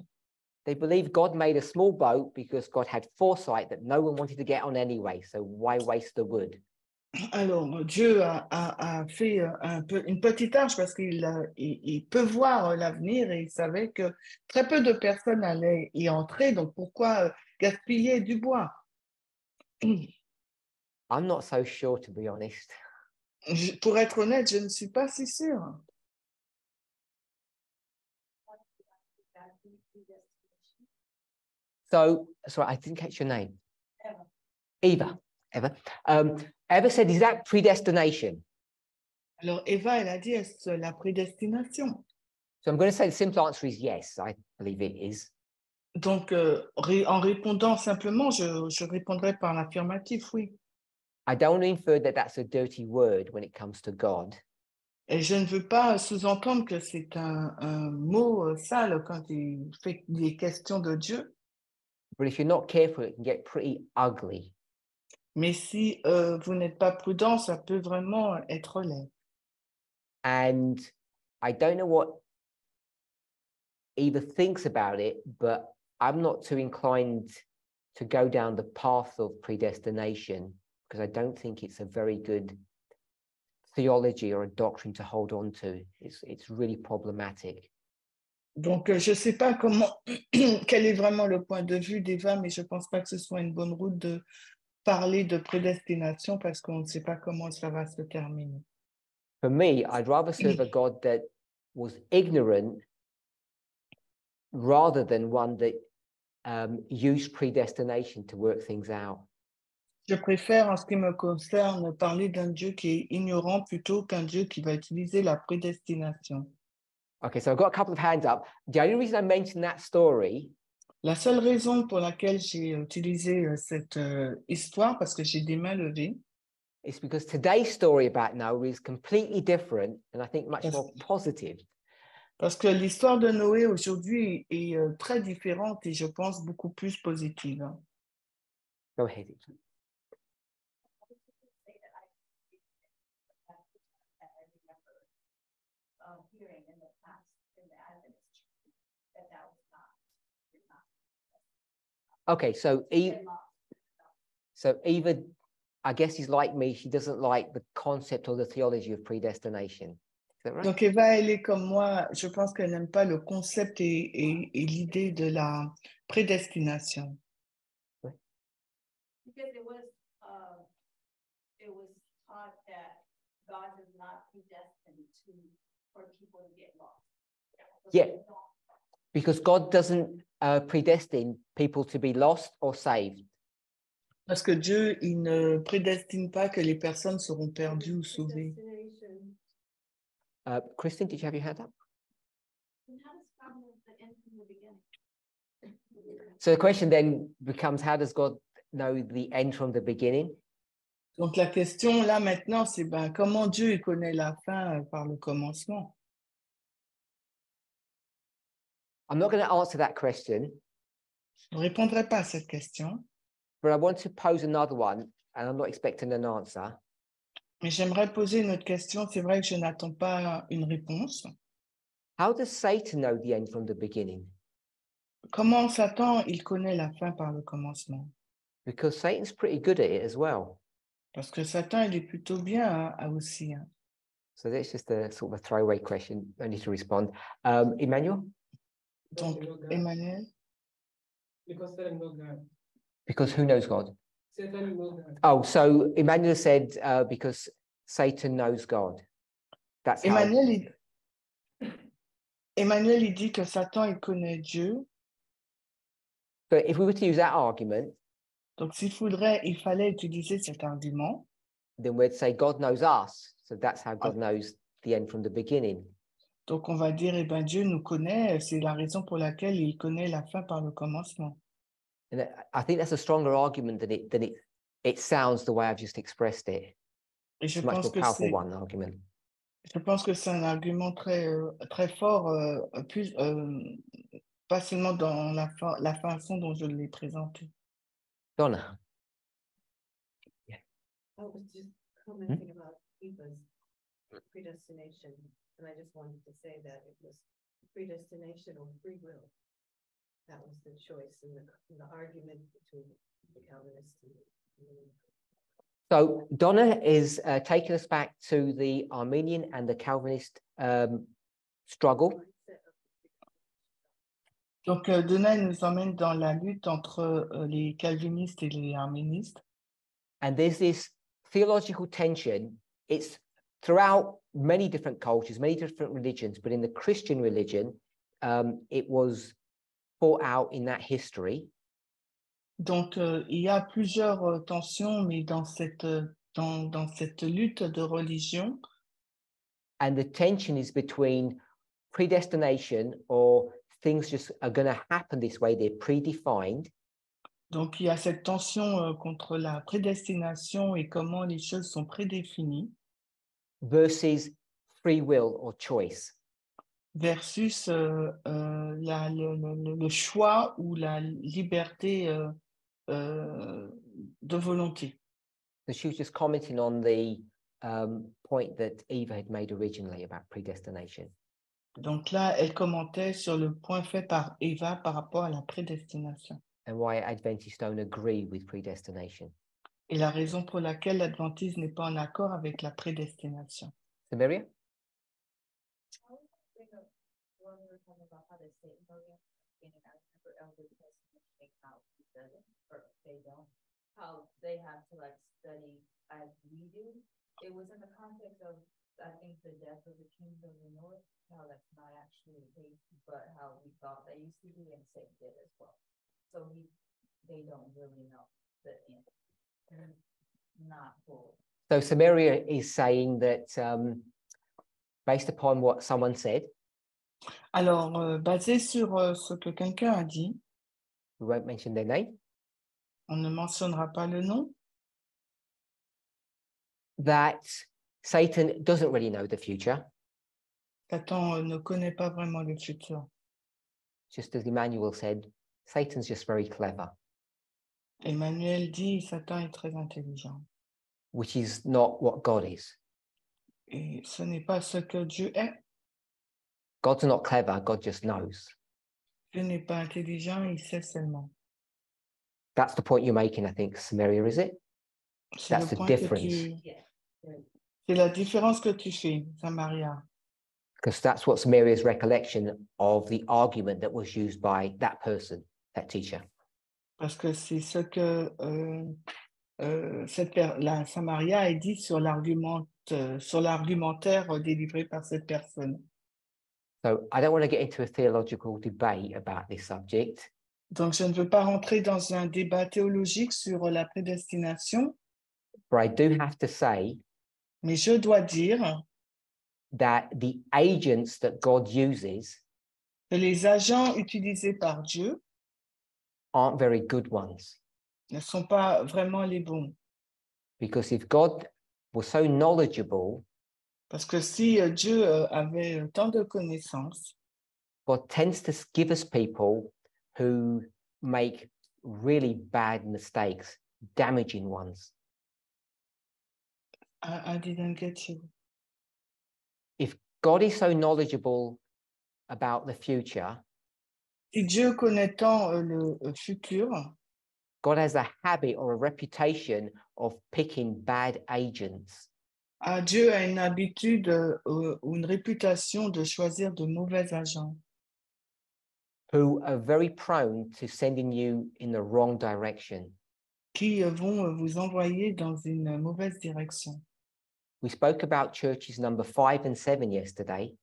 They believe God made a small boat because God had foresight that no one wanted to get on anyway, so why waste the wood? Alors, Dieu a fait une petite arche parce qu'il peut voir l'avenir et il savait que très peu de personnes allaient y entrer, donc pourquoi gaspiller du bois? I'm not so sure, to be honest. Pour être honnête, je ne suis pas si sûre. So, sorry, I didn't catch your name. Eva. Eva said, is that predestination? Alors, Eva, elle a dit, est-ce la prédestination? So I'm going to say the simple answer is yes, I believe it is. Donc, en répondant simplement, je répondrai par l'affirmatif, oui. I don't want to infer that that's a dirty word when it comes to God. Et je ne veux pas sous-entendre que c'est un mot sale quand il fait des questions de Dieu. But if you're not careful, it can get pretty ugly. Mais si vous n'êtes pas prudent, ça peut vraiment être laid. And I don't know what Eva thinks about it, but I'm not too inclined to go down the path of predestination because I don't think it's a very good theology or a doctrine to hold on to. It's really problematic. Donc, je ne sais pas comment, quel est vraiment le point de vue d'Eva, mais je ne pense pas que ce soit une bonne route de parler de prédestination parce qu'on ne sait pas comment ça va se terminer. For me, I'd rather serve a God that was ignorant rather than one that used predestination to work things out. Je préfère, en ce qui me concerne, parler d'un Dieu qui est ignorant plutôt qu'un Dieu qui va utiliser la prédestination. Okay, so I've got a couple of hands up. The only reason I mentioned that story La seule raison pour laquelle j'ai utilisé cette histoire, parce que j'ai des mains levées, is because today's story about Noah is completely different and I think much Yes. more positive. parce que l'histoire de Noé aujourd'hui est très différente et je pense beaucoup plus positive. Go ahead. Hearing in the past in the Adventist church that was not. Okay, so Eva, I guess is like me. She doesn't like the concept or the theology of predestination. Is that right? Donc Eva, elle est comme moi, je pense qu'elle n'aime pas le concept et l'idée de la prédestination. Because it was taught that God is not predestined for people to get lost. Yeah, because God doesn't predestine people to be lost or saved. Parce que Dieu, il ne prédestine pas que les personnes seront perdues ou sauvées. Kristen, did you have your hand up? So the question then becomes, how does God know the end from the beginning? Donc la question là maintenant, c'est comment Dieu il connaît la fin par le commencement. I'm not going to answer that question, Je ne répondrai pas à cette question, but I want to pose another one, and I'm not expecting an answer. mais j'aimerais poser une autre question. C'est vrai que je n'attends pas une réponse. How does Satan know the end from the beginning? Comment Satan il connaît la fin par le commencement? Because Satan's pretty good at it as well. Parce que Satan il est plutôt bien aussi. So that's just a sort of a throwaway question. No need to respond. Emmanuel? Donc Emmanuel? Because Satan knows God. Because who knows God? Satan knows God. Oh, so Emmanuel said because Satan knows God. That's how. Emmanuel il dit que Satan il connaît Dieu. But if we were to use that argument, donc il fallait utiliser cet argument, then we'd say God knows us. So that's how God knows the end from the beginning. Donc on va dire, Dieu nous connaît, c'est la raison pour laquelle il connaît la fin par le commencement. And I think that's a stronger argument than it sounds the way I've just expressed it. Et je It's a much pense more que powerful one argument. Je pense que c'est un argument très fort, pas seulement dans la façon dont je l'ai présenté. Donna. I was just commenting about Eva's predestination, and I just wanted to say that it was predestination or free will. That was the choice in the argument between the Calvinists and So Donna is taking us back to the Arminian and the Calvinist struggle. Donc, Donna nous emmène dans la lutte entre les calvinistes et les arménistes. And there's this theological tension. It's throughout many different cultures, many different religions, but in the Christian religion, it was fought out in that history. Donc, il y a plusieurs tensions, mais dans cette lutte de religion. And the tension is between predestination, or things just are going to happen this way, they're predefined, Donc, il y a cette tension contre la prédestination et comment les choses sont prédéfinies versus free will or choice. versus le choix ou la liberté de volonté. So she was just commenting on the point that Eva had made originally about predestination. Donc là, elle commentait sur le point fait par Eva par rapport à la prédestination. And why Adventists don't agree with predestination. Et la raison pour laquelle l'Adventiste n'est pas en accord avec la prédestination. Samaria? When we were talking about how the state program, and I remember elders mentioning how he does it, or they don't, how they have to like study as we do. It was in the context of, I think, the death of the kings of the north, how that's not actually the case, but how we thought they used to be, and Satan did as well. So they don't really know the end. Not full. So Samaria is saying that based upon what someone said, Alors, basé sur ce que quelqu'un a dit, we won't mention their name, on ne mentionnera pas le nom, that Satan doesn't really know the future, Satan ne connaît pas vraiment le futur. just as Emmanuel said, Satan's just very clever, Emmanuel dit, Satan est très intelligent. which is not what God is. Et ce n'est pas ce que Dieu est. God's not clever, God just knows. Dieu n'est pas intelligent, il sait seulement. That's the point you're making, I think, Samaria, is it? C'est That's le the point que difference. C'est la différence que tu fais, Samaria. Because that's what Samaria's recollection of the argument that was used by that person, that teacher. Parce que c'est ce que la Samaria a dit sur l'argumentaire délivré par cette personne. So I don't want to get into a theological debate about this subject, Donc, je ne veux pas rentrer dans un débat théologique sur la prédestination, but I do have to say mais je dois dire that the agents that God uses que les agents utilisés par Dieu aren't very good ones. ne sont pas vraiment les bons. Because if God was so knowledgeable, Parce que si Dieu avait tant de connaissances, God tends to give us people who make really bad mistakes, damaging ones. I didn't get you. If God is so knowledgeable about the future, Si Dieu connaît tant le futur, God has a habit or a reputation of picking bad agents. Dieu a une habitude ou une réputation de choisir de mauvais agents Who are very prone to sending you in the wrong direction. qui vont vous envoyer dans une mauvaise direction. We spoke about churches number 5 and 7 yesterday.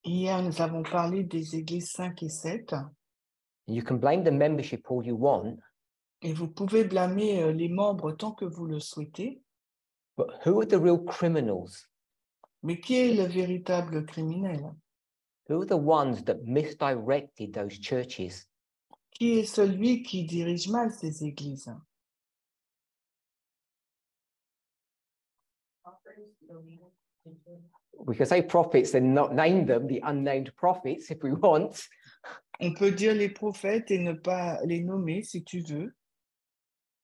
Hier, nous avons parlé des églises 5 et 7, You can blame the membership all you want, et vous pouvez blâmer les membres tant que vous le souhaitez, but who are the real criminals? mais qui est le véritable criminel? Who are the ones that misdirected those churches? Qui est celui qui dirige mal ces églises? We can say prophets and not name them, the unnamed prophets, if we want. On peut dire les prophètes et ne pas les nommer si tu veux,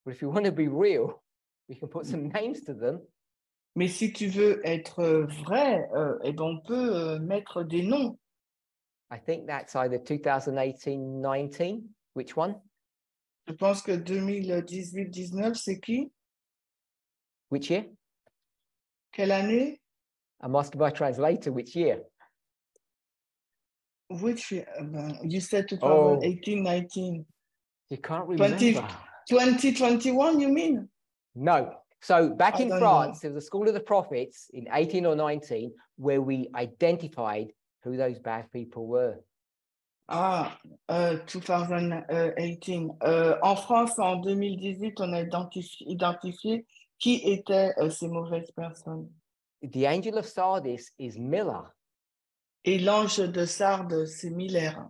But if you want to be real, we can put some names to them. mais si tu veux être vrai, eh ben on peut mettre des noms. I think that's either 2018-19. Which one? Je pense que 2018-19, c'est qui? Which year? Quelle année? I'm asking my translator which year. Which year? You said 2018-19. You can't remember. 2021, you mean? No. So back I in don't France, there was a school of the prophets in 18 or 19 where we identified who those bad people were. 2018. En France, en 2018, on a identifié qui étaient ces mauvaises personnes. The angel of Sardis is Miller. Et l'ange de Sardes, c'est Miller.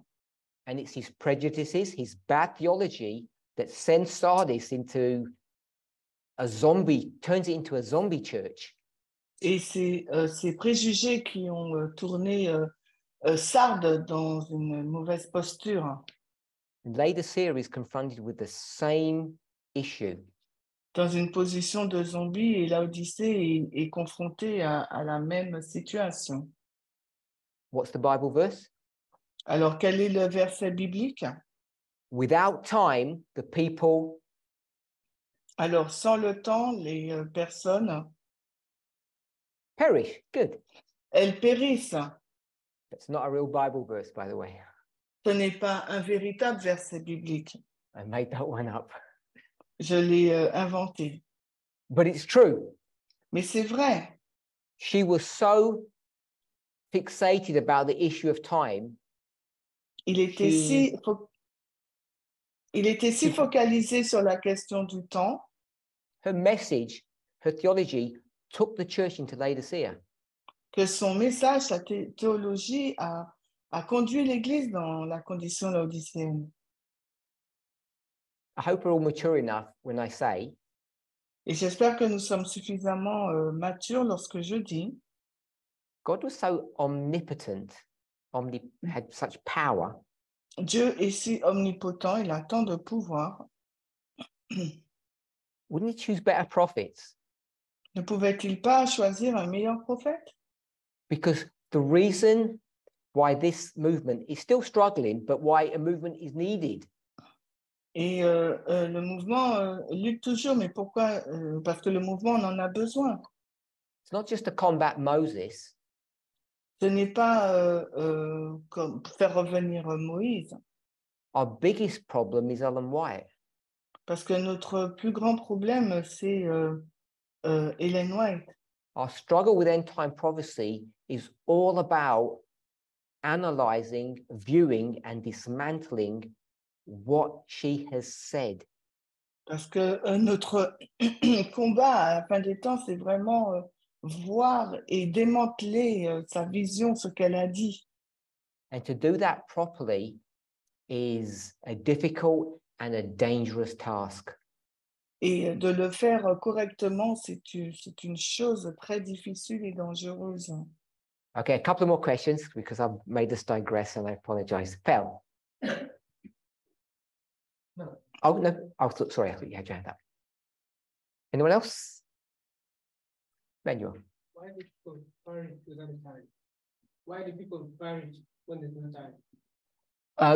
And it's his prejudices, his bad theology that sends Sardis into a zombie, turns it into a zombie church. Et c'est ces préjugés qui ont tourné Sardes dans une mauvaise posture, And Laodicea is confronted with the same issue. dans une position de zombie, et Laodicée est confrontée à la même situation. What's the Bible verse? Alors, quel est le verset biblique? Without time, the people Alors, sans le temps, les personnes, perish. Good. elles périssent. That's not a real Bible verse, by the way. Ce n'est pas un véritable verset biblique. I made that one up. Je l'ai inventé. But it's true. Mais c'est vrai. She was so fixated about the issue of time. Il était si focalisé sur la question du temps. Her message, her theology took the church into Laodicea. Que son message, sa théologie a conduit l'Église dans la condition laodicéenne. I hope we're all mature enough when I say Et j'espère que nous sommes suffisamment matures lorsque je dis God was so omnipotent, had such power. Dieu est si omnipotent, il a tant de pouvoir. Wouldn't he choose better prophets? Ne pouvait-il pas choisir un meilleur prophète? Because the reason why this movement is still struggling, but why a movement is needed, Et le mouvement lutte toujours, mais pourquoi? Parce que le mouvement, on en a besoin. it's not just to combat Moses, Ce n'est pas comme faire revenir Moïse, our biggest problem is Ellen White. parce que notre plus grand problème, c'est Ellen White. Our struggle with end time prophecy is all about analyzing, viewing, and dismantling what she has said. Parce que notre combat à la fin des temps, c'est vraiment voir et démanteler sa vision, ce qu'elle a dit. And to do that properly is a difficult and a dangerous task. Et de le faire correctement, c'est une chose très difficile et dangereuse. Okay, a couple of more questions because I've made us digress and I apologize. Phil? No. Oh, no. Oh, sorry, I thought you had your hand up. Anyone else? Manuel? Why do people perish without time? Why do people perish when there's no time?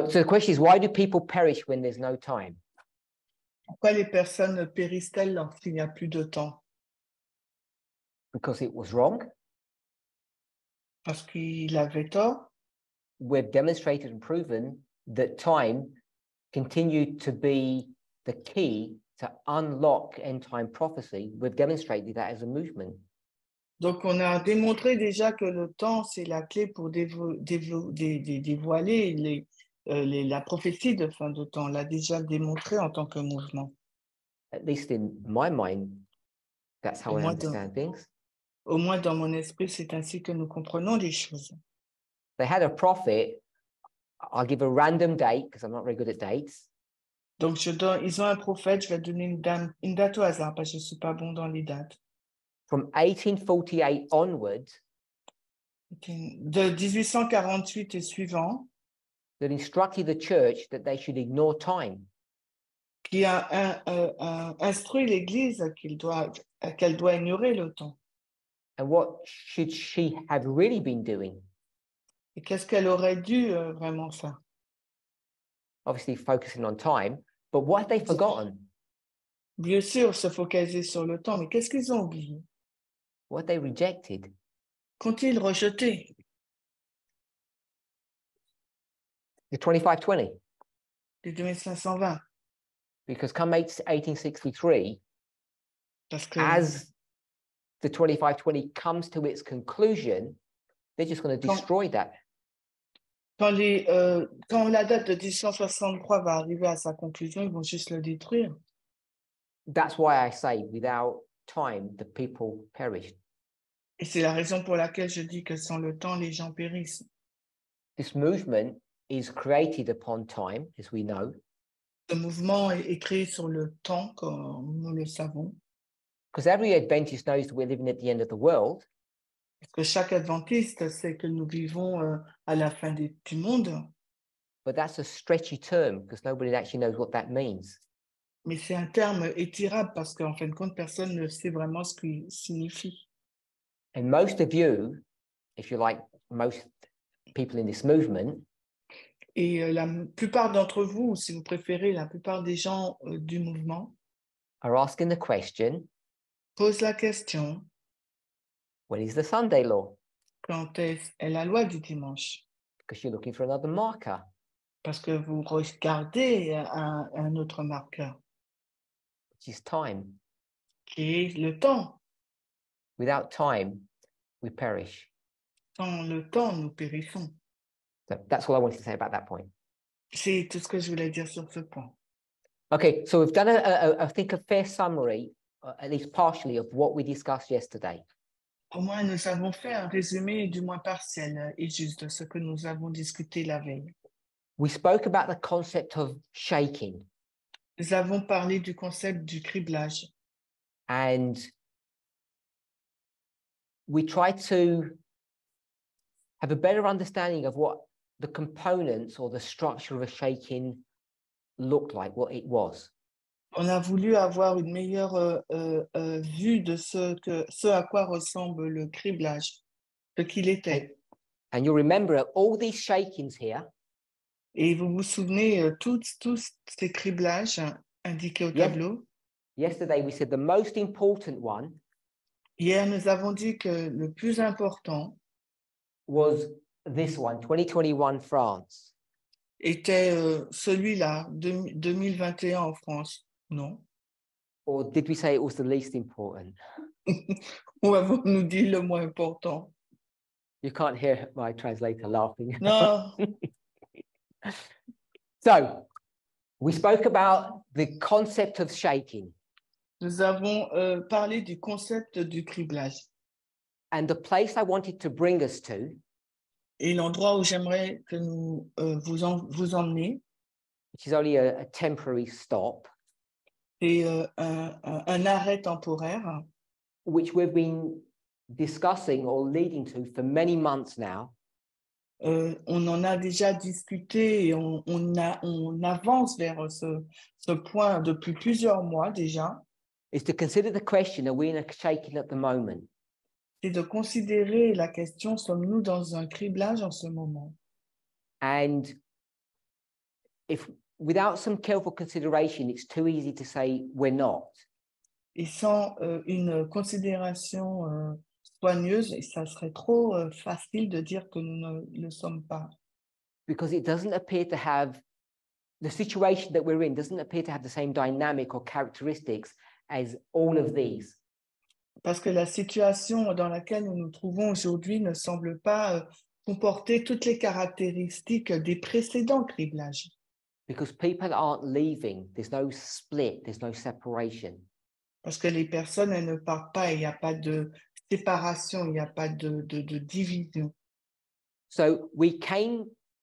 So the question is, why do people perish when there's no time? Pourquoi les personnes périssent-elles lorsqu'il n'y a plus de temps? Because it was wrong. Parce qu'il avait tort. We've demonstrated and proven that time continued to be the key to unlock end time prophecy. We've demonstrated that as a movement. Donc, on a démontré déjà que le temps, c'est la clé pour dévoiler la prophétie de fin de temps. On l'a déjà démontré en tant que mouvement. At least in my mind, that's how I understand things. Au moins, dans mon esprit, c'est ainsi que nous comprenons les choses. They had a prophet. I'll give a random date because I'm not very good at dates. Donc, ils ont un prophète, je vais donner une date au hasard parce que je ne suis pas bon dans les dates. From 1848 onwards, de 1848 et suivant, that instructed the church that they should ignore time. Qui a instruit l'Église qu'elle doit ignorer le temps. And what should she have really been doing? Et qu'est-ce qu'elle aurait dû vraiment faire? Obviously focusing on time, but what have they forgotten? Bien sûr, se focaliser sur le temps, mais qu'est-ce qu'ils ont oublié? What they rejected? Qu'ont-ils rejeté? The 2520. Les 2520. Because come 1863, Parce que as the 2520 comes to its conclusion, they're just going to destroy that. Quand la date de 1863 va arriver à sa conclusion, ils vont juste le détruire. That's why I say without time, the people perished. Et c'est la raison pour laquelle je dis que sans le temps, les gens périssent. This movement is created upon time, as we know, Ce mouvement est créé sur le temps, comme nous le savons, because every Adventist knows that we're living at the end of the world. parce que chaque adventiste sait que nous vivons à la fin du monde, But that's a stretchy term because nobody actually knows what that means. mais c'est un terme étirable parce qu'en fin de compte, personne ne sait vraiment ce qu'il signifie. And most of you, if you like, most people in this movement, Et la plupart d'entre vous, ou si vous préférez, la plupart des gens du mouvement, are asking the question, posent la question, when is the Sunday law? quand est la loi du dimanche? Because you're looking for another marker. Parce que vous regardez un autre marqueur, Which is time. qui est le temps. Without time, we perish. Sans le temps, nous périssons. So that's all I wanted to say about that point. C'est tout ce que je voulais dire sur ce point. Okay, so we've done, I think, a fair summary, at least partially, of what we discussed yesterday. Au moins, nous avons fait un résumé, du moins partiel et juste, de ce que nous avons discuté la veille. We spoke about the concept of shaking, Nous avons parlé du concept du criblage. and we tried to have a better understanding of what the components or the structure of a shaking looked like, what it was. On a voulu avoir une meilleure vue de ce à quoi ressemble le criblage, ce qu'il était. And you'll remember all these shakings here. Et vous vous souvenez, tous ces criblages indiqués au tableau. Yesterday, we said the most important one Hier, nous avons dit que le plus important was this one, 2021 France. était celui-là, 2021 en France. Non. Or did we say it was the least important? Ou avons-nous dit le moins important? You can't hear my translator laughing. Non. So, we spoke about the concept of shaking. Nous avons parlé du concept du criblage. And the place I wanted to bring us to Et l'endroit où j'aimerais que nous vous emmener, which is only a temporary stop, c'est un arrêt temporaire which we've been discussing or leading to for many months now. On en a déjà discuté et on avance vers ce point depuis plusieurs mois déjà. Is to consider the question, are we in a shaking at the moment? C'est de considérer la question, sommes-nous dans un criblage en ce moment? And if without some careful consideration, it's too easy to say we're not. Et sans une considération soigneuse, ça serait trop facile de dire que nous ne le sommes pas. Because it doesn't appear to have, the situation that we're in doesn't appear to have the same dynamic or characteristics as all of these. Parce que la situation dans laquelle nous nous trouvons aujourd'hui ne semble pas comporter toutes les caractéristiques des précédents criblages. Because people aren't leaving, there's no split, there's no separation. Parce que les personnes, elles ne partent pas, il n'y a pas de séparation, il n'y a pas de division. So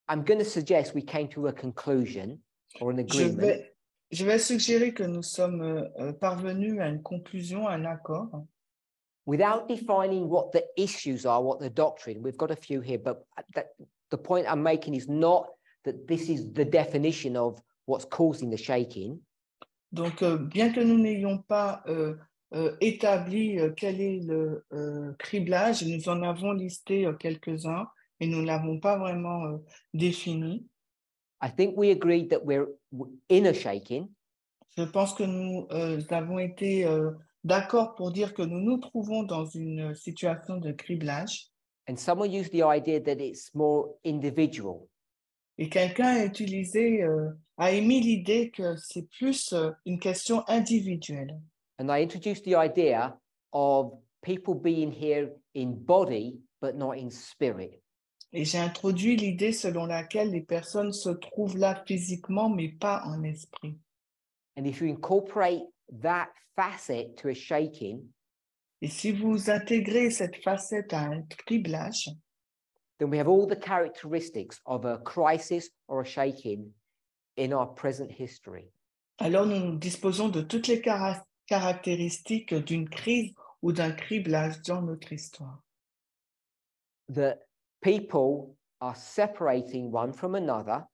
I'm going to suggest we came to a conclusion or an agreement. Je vais suggérer que nous sommes parvenus à une conclusion, à un accord. Without defining what the issues are, what the doctrine, we've got a few here, but the point I'm making is not that this is the definition of what's causing the shaking. Donc, bien que nous n'ayons pas établi quel est le criblage, nous en avons listé quelques-uns et nous ne l'avons pas vraiment défini. I think we agreed that we're in a shaking. Je pense que nous avons été d'accord pour dire que nous nous trouvons dans une situation de criblage. And someone used the idea that it's more individual. Et quelqu'un a émis l'idée que c'est plus une question individuelle. And I introduced the idea of people being here in body, but not in spirit. Et j'ai introduit l'idée selon laquelle les personnes se trouvent là physiquement, mais pas en esprit. And if you incorporate that facet to a shaking, Et si vous intégrez cette facette à un criblage, then we have all the characteristics of a crisis or a shaking in our present history. Alors nous disposons de toutes les caractéristiques d'une crise ou d'un criblage dans notre histoire. That people are separating one from another,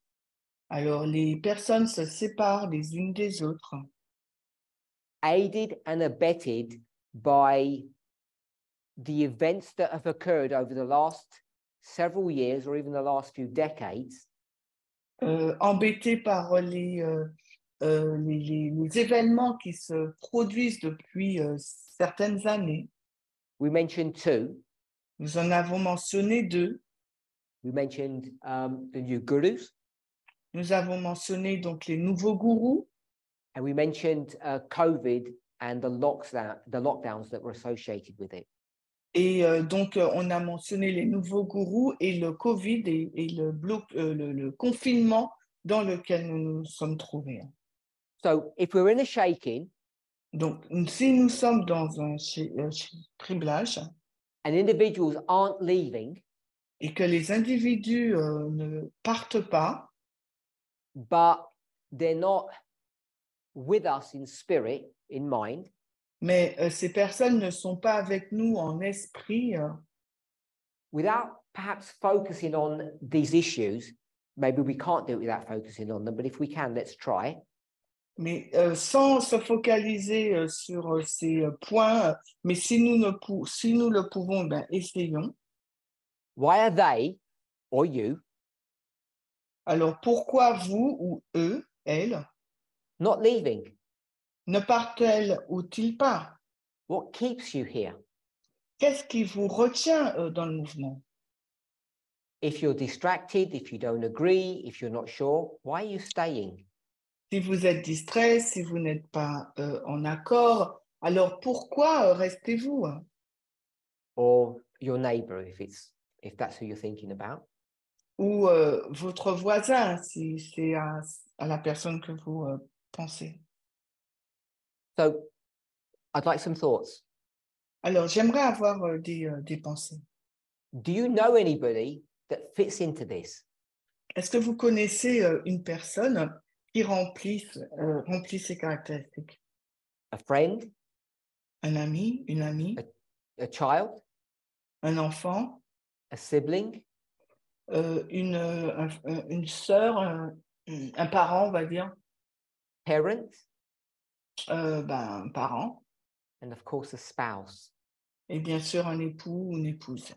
Alors les personnes se séparent les unes des autres, aided and abetted by the events that have occurred over the last several years or even the last few decades, embêtées par les événements qui se produisent depuis certaines années. We mentioned two. Nous en avons mentionné deux. We mentioned the new gurus, Nous avons mentionné donc les nouveaux gourous and we mentioned COVID and the lockdowns that were associated with it. et donc on a mentionné les nouveaux gourous et le Covid et le confinement dans lequel nous nous sommes trouvés. So if we're in a shaking, Donc si nous sommes dans un criblage and individuals aren't leaving, et que les individus ne partent pas, but they're not with us in spirit, in mind, mais ces personnes ne sont pas avec nous en esprit, without perhaps focusing on these issues, maybe we can't do it without focusing on them, but if we can, let's try. mais sans se focaliser sur ces points, mais si nous le pouvons, ben, essayons. Why are they, or you, Alors pourquoi vous ou eux, elles, not leaving? ne partent-elles ou ils pas? What keeps you here? Qu'est-ce qui vous retient dans le mouvement? If you're distracted, if you don't agree, if you're not sure, why are you staying? Si vous êtes distrait, si vous n'êtes pas en accord, alors pourquoi restez-vous? Or your neighbor, if that's who you're thinking about. Ou votre voisin, si c'est à la personne que vous pensez. So I'd like some thoughts. Alors, j'aimerais avoir des pensées. Do you know anybody that fits into this? Est-ce que vous connaissez une personne qui remplit ces caractéristiques? A friend, Un ami, une amie, a child, un enfant, a sibling, une sœur, un parent, on va dire, parent, un parent, and of course a spouse. et bien sûr un époux ou une épouse.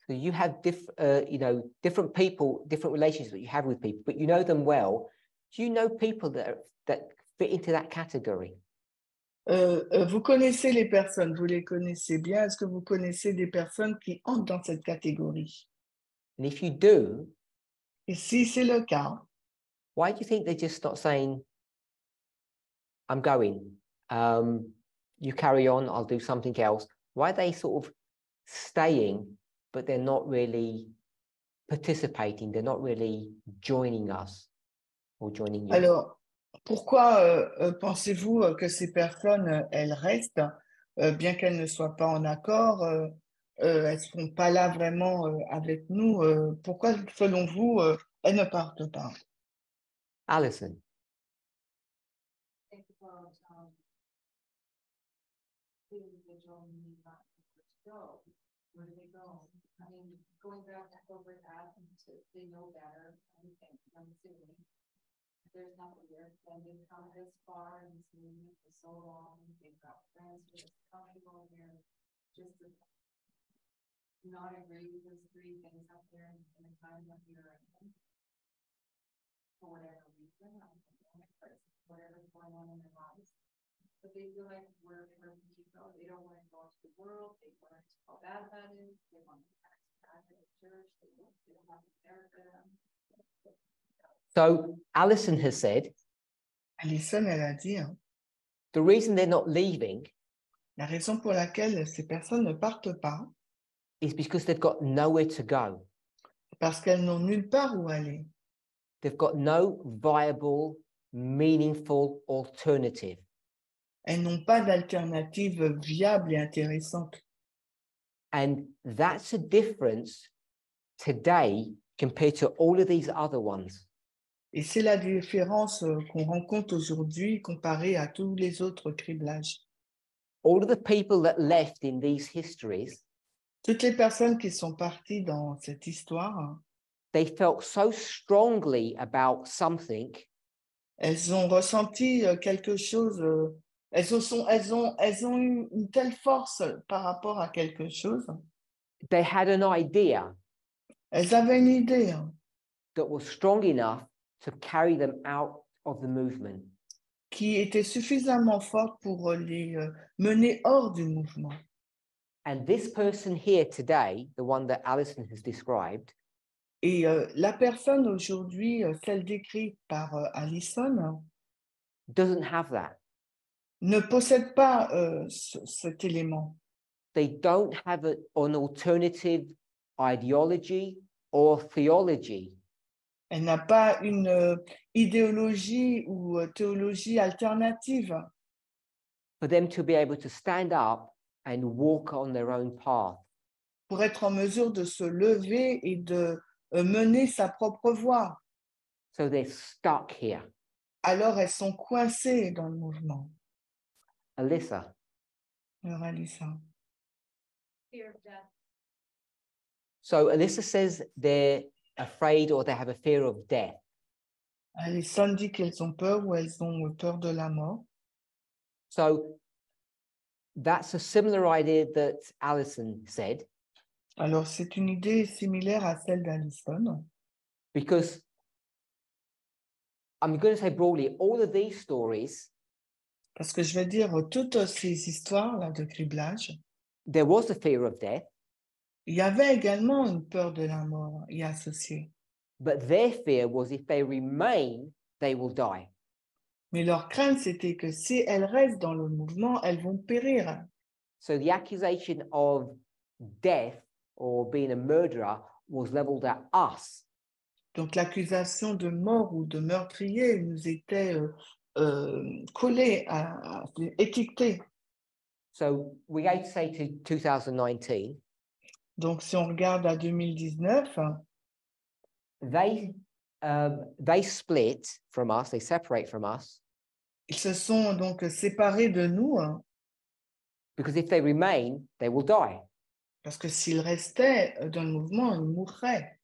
So you have different people, different relationships that you have with people, but you know them well. Do you know people that fit into that category? Vous connaissez les personnes, vous les connaissez bien. Est-ce que vous connaissez des personnes qui entrent dans cette catégorie? And if you do, Et si c'est le cas, why do you think they're just not saying, I'm going, you carry on, I'll do something else? Why are they sort of staying, but they're not really participating, they're not really joining us or joining you? alors, pourquoi pensez-vous que ces personnes, elles restent, bien qu'elles ne soient pas en accord, elles ne sont pas là vraiment avec nous? Pourquoi, selon vous, elles ne partent pas? Alison. Think about the individual need not to go. Where do they go? I mean, going back to corporate athletes, they know better. I'm assuming there's nothing there. And they've come this far in this movement for so long. They've got friends who are comfortable here. Just to not agree with those three things up there in the time that you're in. For whatever reason, whatever's going on in their lives. But they feel like where to go. They don't want to go to the world. They want to how bad that is. They want to back to the church. They don't want to America. So Alison has said, Alison, elle a dit, the reason they're not leaving la raison pour laquelle ces personnes ne partent pas, is because they've got nowhere to go. parce qu'elles n'ont nulle part où aller. They've got no viable, meaningful alternative. Elles n'ont pas d'alternative viable et intéressante. And that's a difference today compared to all of these other ones. Et c'est la différence qu'on rencontre aujourd'hui comparée à tous les autres criblages. All of the people that left in these histories, Toutes les personnes qui sont parties dans cette histoire, they felt so strongly about something elles ont ressenti quelque chose, elles ont eu une telle force par rapport à quelque chose. they had an idea Elles avaient une idée that was strong enough to carry them out of the movement. qui était suffisamment forte pour les mener hors du mouvement. And this person here today, the one that Alison has described, Et la personne aujourd'hui, celle décrite par Alison, doesn't have that. ne possède pas cet élément. They don't have an alternative ideology or theology. Elle n'a pas une idéologie ou théologie alternative For them to be able to stand up and walk on their own path. pour être en mesure de se lever et de mener sa propre voie. So they're stuck here. Alors elles sont coincées dans le mouvement. Alyssa, Alors, Alissa. Fear of death. so Alyssa says they're afraid or they have a fear of death. Alison dit qu'elles ont peur ou elles ont peur de la mort. So that's a similar idea that Alison said, Alors, c'est une idée similaire à celle d'Alison, because I'm going to say broadly, all of these stories, parce que je vais dire toutes ces histoires-là de criblage, there was a fear of death, il y avait également une peur de la mort y associée. but their fear was if they remain, they will die. Mais leur crainte, c'était que si elles restent dans le mouvement, elles vont périr. So the accusation of death or being a murderer was leveled at us. Donc, l'accusation de mort ou de meurtrier nous était collée, étiquetée. So we go to say to 2019, Donc, si on regarde à 2019, they split from us, they separate from us, ils se sont donc séparés de nous, because if they remain, they will die. parce que s'ils restaient dans le mouvement, ils mourraient.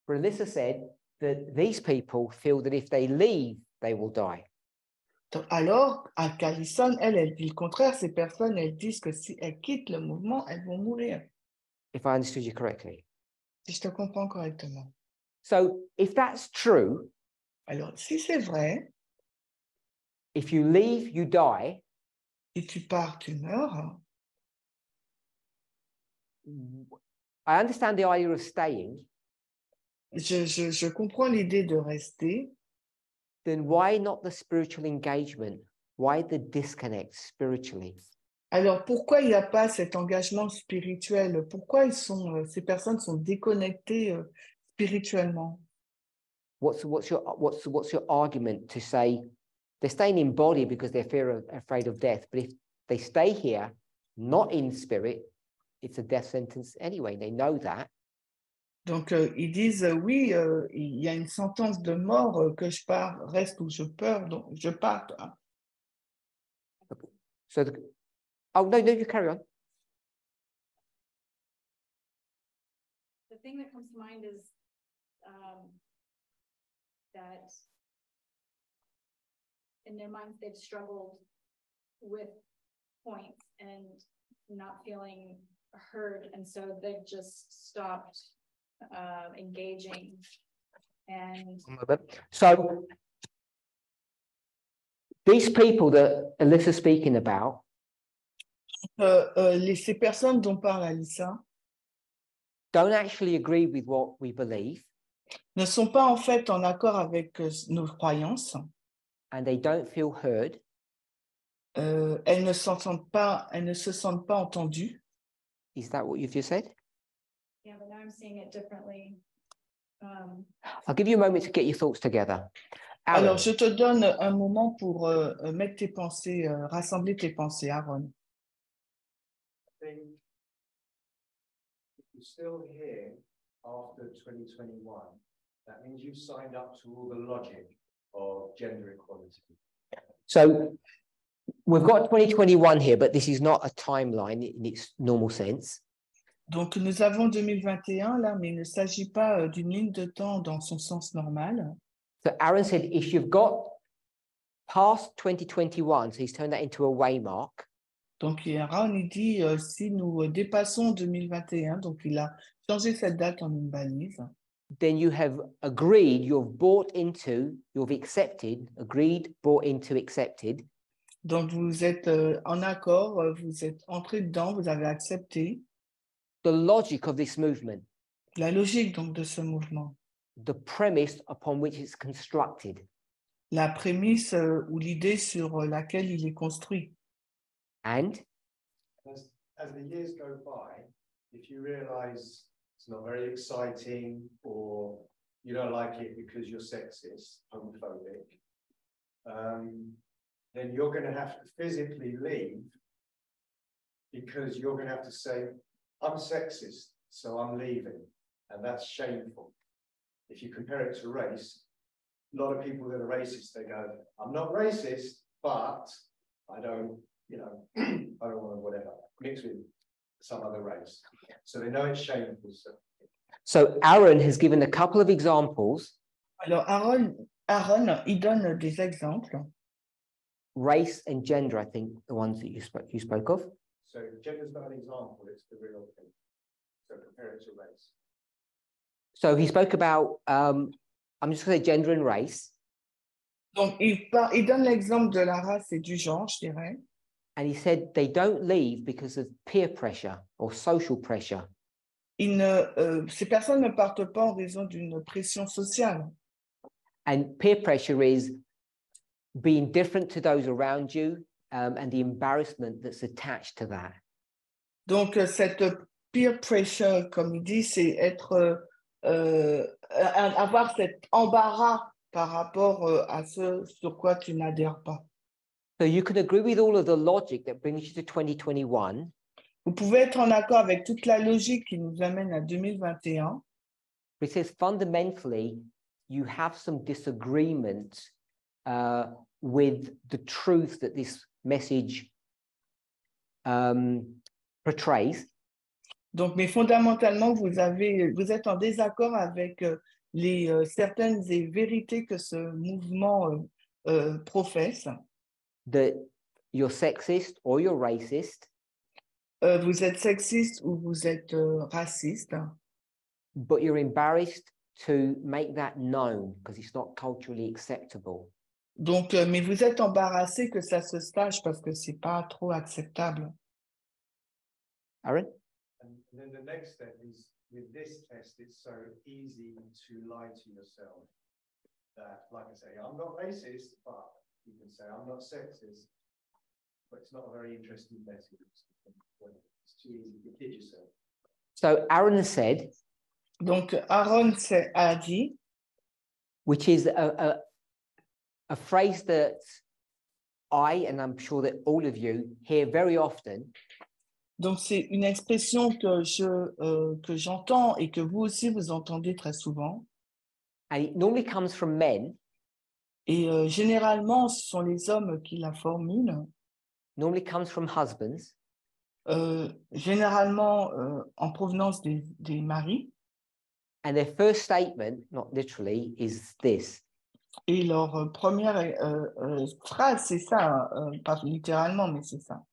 But Alyssa said that these people feel that if they leave, they will die. Alors, à Californie, elle dit le contraire. Ces personnes, elles disent que si elles quittent le mouvement, elles vont mourir. If I understood you correctly. Si je te comprends correctement. So if that's true, Alors, si c'est vrai, if you leave, you die, si tu pars, tu meurs. I understand the idea of staying. Je comprends l'idée de rester. Then why not the spiritual engagement? Why the disconnect spiritually? Alors, pourquoi il n'y a pas cet engagement spirituel? Pourquoi ces personnes sont déconnectées spirituellement? What's your argument to say they're staying in body because they're afraid of death, but if they stay here, not in spirit, it's a death sentence anyway. They know that. Donc, ils disent, oui, il y a une sentence de mort, que je pars, reste où je pars, donc je pars. So, oh, no, you carry on. The thing that comes to mind is that in their minds they've struggled with points and not feeling heard, and so they've just stopped engaging. And so these people that Alyssa's speaking about, Ces personnes dont parle Alissa don't actually agree with what we believe, ne sont pas en fait en accord avec nos croyances. and they don't feel heard. Elles ne se sentent pas entendues. Is that what you've just said? yeah, but now I'm seeing it differently. I'll give you a moment to get your thoughts together. Alors, Aaron, je te donne un moment pour mettre tes pensées, rassembler tes pensées, Aaron. If you're still here, after 2021, that means you've signed up to all the logic of gender equality. So we've got 2021 here, but this is not a timeline in its normal sense. Donc, nous avons 2021 là, mais il ne s'agit pas d'une ligne de temps dans son sens normal. So Aaron said, if you've got past 2021, so he's turned that into a waymark. Donc, Aaron, il dit, si nous dépassons 2021, donc il a changé cette date en une balise. Then you have agreed, you've bought into, you've accepted, agreed, bought into, accepted. Donc, vous êtes en accord, vous êtes entré dedans, vous avez accepté The logic of this movement, la logique donc de ce mouvement, the premise upon which it's constructed. la prémisse ou l'idée sur laquelle il est construit. And As the years go by, if you realize it's not very exciting or you don't like it because you're sexist, homophobic, then you're going to have to physically leave because you're going to have to say, I'm sexist, so I'm leaving. And that's shameful. If you compare it to race, a lot of people that are racist, they go, I'm not racist, but I don't, you know, I don't want to whatever, mix with some other race. So they know it's shameful. so Aaron has given a couple of examples. Alors, Aaron, il donne des exemples. Race and gender, I think, the ones that you spoke of. So gender's not an example, it's the real thing. So compare it to race. So he spoke about, I'm just going to say gender and race. Donc, il donne l'exemple de la race et du genre, je dirais. And he said they don't leave because of peer pressure or social pressure. Ces personnes ne partent pas en raison d'une pression sociale. And peer pressure is being different to those around you and the embarrassment that's attached to that. Donc, cette peer pressure, comme il dit, c'est être, avoir cet embarras par rapport à ce sur quoi tu n'adhères pas. So you can agree with all of the logic that brings you to 2021. Vous pouvez être en accord avec toute la logique qui nous amène à 2021. But it says fundamentally, you have some disagreement with the truth that this message portrays. Donc, mais fondamentalement, vous êtes en désaccord avec certaines des vérités que ce mouvement professe. That you're sexist or you're racist. Vous êtes sexiste ou vous êtes raciste. But you're embarrassed to make that known because it's not culturally acceptable. Donc, mais vous êtes embarrassé que ça se sache parce que c'est pas trop acceptable. Aaron? And then the next step is, with this test, it's so easy to lie to yourself that, like I say, I'm not racist, but you can say I'm not sexist, but it's not a very interesting message. It's too easy to kid yourself. So Aaron has said, donc Aaron a dit, which is a phrase that I, and I'm sure that all of you, hear very often. Donc c'est une expression que j'entends et que vous aussi vous entendez très souvent. And it normally comes from men. Et généralement, ce sont les hommes qui la formulent. Normally comes from husbands. Généralement en provenance des maris. And their first statement, not literally, is this. Et leur première phrase, c'est ça, pas littéralement, mais c'est ça.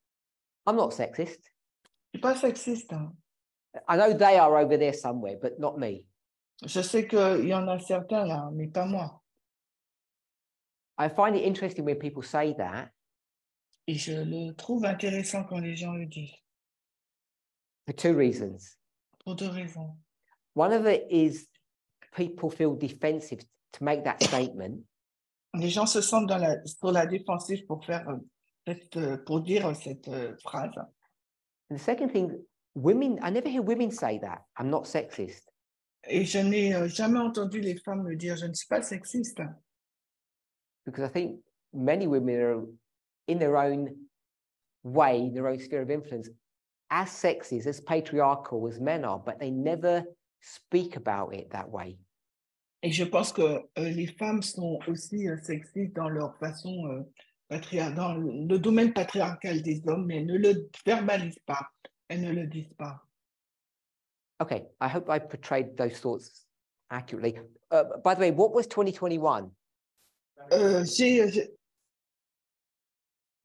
I'm not sexist. Je suis pas sexiste. I know they are over there somewhere, but not me. Je sais qu'il y en a certains là, mais pas moi. I find it interesting when people say that. Et je le trouve intéressant quand les gens le disent. For two reasons. Pour deux raisons. One of it is people feel defensive to make that statement. Les gens se sentent sur la défensive pour dire cette phrase. And the second thing, women, I never hear women say that. I'm not sexist. Et je n'ai jamais entendu les femmes me dire je ne suis pas sexiste. Because I think many women are in their own way, their own sphere of influence, as sexist, as patriarchal as men are, but they never speak about it that way. Et je pense que les femmes sont aussi sexistes dans leur façon, dans le domaine patriarcal des hommes, mais elles ne le verbalisent pas, elles ne le disent pas. Okay, I hope I portrayed those thoughts accurately. By the way, what was 2021?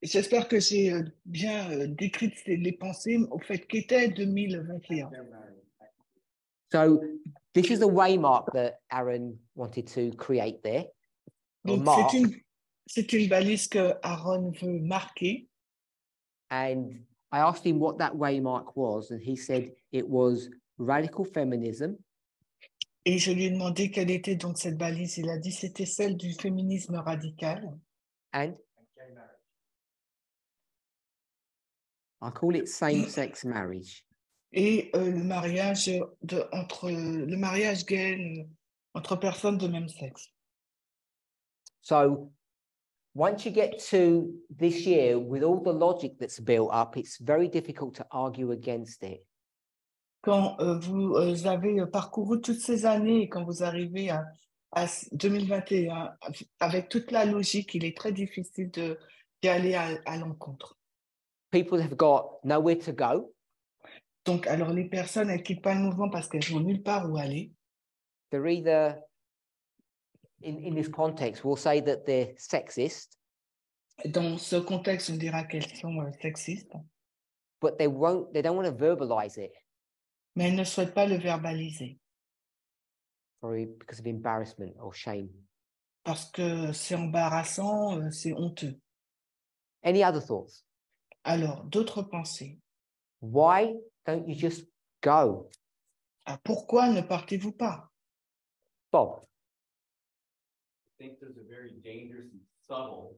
J'espère que j'ai bien décrit les pensées au fait qu'était 2021. So this is a waymark that Aaron wanted to create there. or Donc mark, c'est une balise que Aaron veut marquer. and I asked him what that waymark was, and he said it was radical feminism, Et je lui ai demandé quelle était donc cette balise. Il a dit c'était celle du féminisme radical. and I call it same-sex marriage. Et le mariage le mariage gay entre personnes de même sexe. So once you get to this year, with all the logic that's built up, it's very difficult to argue against it. Quand vous avez parcouru toutes ces années et quand vous arrivez à 2021, avec toute la logique, il est très difficile d'y aller à l'encontre. People have got nowhere to go. Donc, alors les personnes, elles ne quittent pas le mouvement parce qu'elles n'ont nulle part où aller. They're either, in this context, we'll say that they're sexist, Dans ce contexte, on dira qu'elles sont sexistes, but they don't want to verbalize it mais elles ne souhaitent pas le verbaliser because of embarrassment or shame. parce que c'est embarrassant, c'est honteux. Any other thoughts? Alors, d'autres pensées. Why don't you just go? Pourquoi ne partez-vous pas? Bob? I think there's a very dangerous and subtle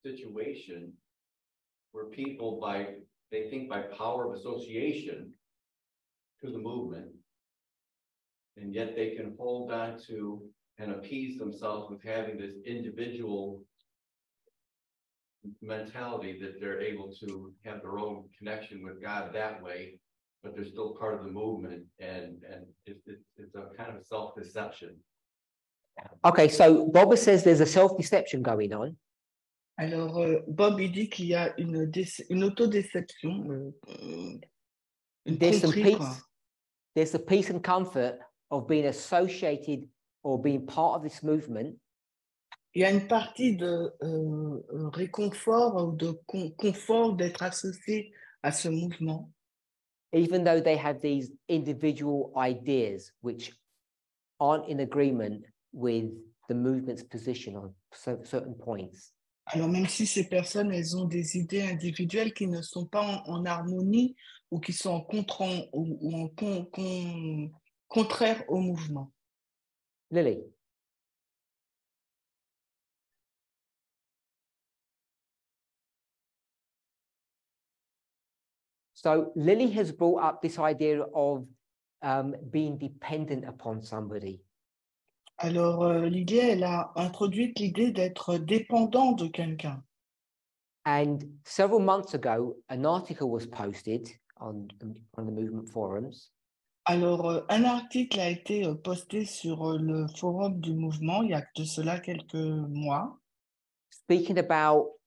situation where people, they think by power of association to the movement, and yet they can hold on to and appease themselves with having this individual mentality that they're able to have their own connection with God that way, but they're still part of the movement, and it's a kind of self-deception. Okay, so Bob says there's a self-deception going on. Alors, Bob, il dit qu'il y a une autodéception, une There's some tromperie, quoi. peace. There's the peace and comfort of being associated or being part of this movement. Il y a une partie de réconfort ou de confort d'être associé à ce mouvement, Even though they have these individual ideas which aren't in agreement with the movement's position on certain points. alors même si ces personnes, elles ont des idées individuelles qui ne sont pas en harmonie ou qui sont contraires au mouvement. Lily? So Lily has brought up this idea of being dependent upon somebody. Alors, Lydie, elle a introduit l'idée d'être dépendant de quelqu'un. And several months ago, an article was posted on the movement forums. Alors, un article a été posté sur le forum du mouvement il y a de cela quelques mois, Speaking about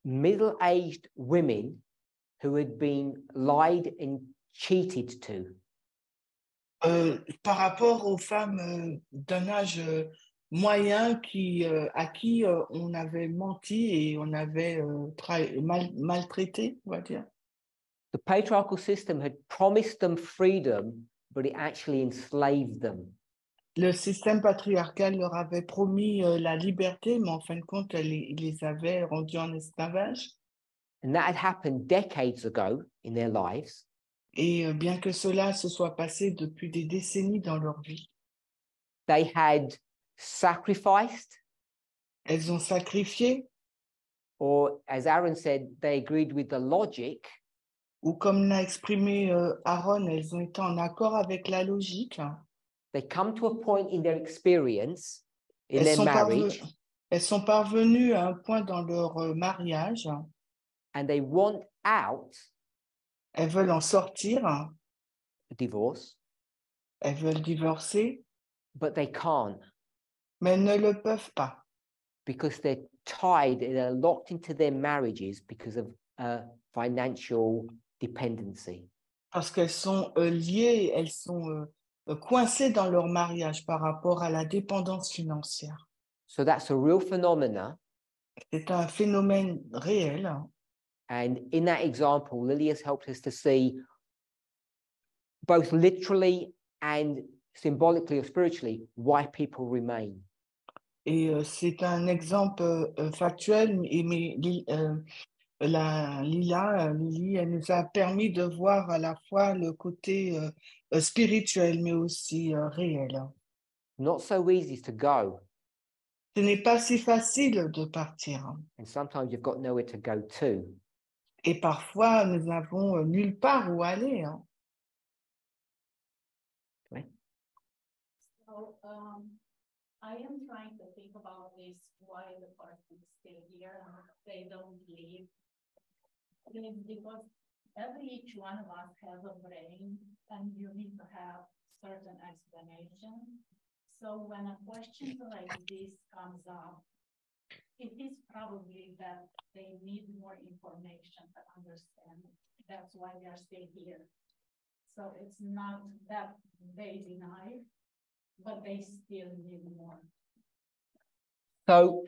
middle-aged women who had been lied and cheated to. par rapport aux femmes d'un âge moyen à qui on avait menti et on avait maltraité, on va dire. The patriarchal system had promised them freedom, but it actually enslaved them. Le système patriarcal leur avait promis la liberté, mais en fin de compte, il les avait rendus en esclavage. And that had happened decades ago in their lives. Et bien que cela se soit passé depuis des décennies dans leur vie, They had sacrificed, elles ont sacrifié, or as Aaron said, they agreed with the logic, ou comme l'a exprimé Aaron, elles ont été en accord avec la logique. they come to a point in their experience, in Elles their sont, marriage, elles sont parvenues à un point dans leur mariage, and they want out, elles veulent en sortir, divorce, elles veulent divorcer, but they can't mais elles ne le peuvent pas because they're tied, they're locked into their marriages because of financial dependency. parce qu'elles sont liées, elles sont coincées dans leur mariage par rapport à la dépendance financière. So that's a real phenomena. C'est un phénomène réel. And in that example, Lily has helped us to see both literally and symbolically or spiritually why people remain. Et c'est un exemple factuel, mais Lily, elle nous a permis de voir à la fois le côté spirituel, mais aussi réel. Not so easy to go. Ce n'est pas si facile de partir. And sometimes you've got nowhere to go to. Et parfois, nous n'avons nulle part où aller. So, I am trying to think about this, why the person is still here and they don't leave. It is because each one of us has a brain and you need to have certain explanation. So when a question like this comes up, it is probably that they need more information to understand. That's why they are still here. So it's not that they deny, but they still need more. So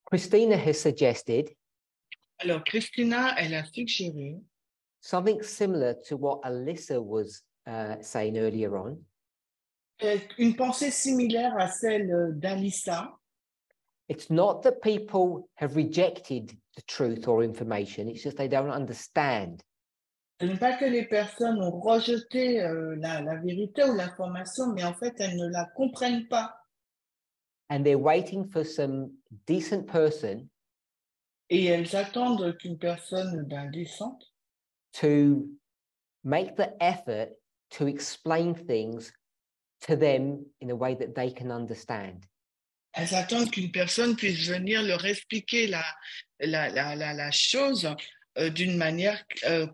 Christina has suggested Alors, Christina, elle a suggéré something similar to what Alyssa was saying earlier on. une pensée similaire à celle d'Alissa. It's not that people have rejected the truth or information, it's just they don't understand. Ce n'est pas que les personnes ont rejeté la vérité ou l'information, mais en fait, elles ne la comprennent pas. And they're waiting for some decent person Et elles attendent qu'une personne décente to make the effort to explain things to them in a way that they can understand. elles attendent qu'une personne puisse venir leur expliquer la chose d'une manière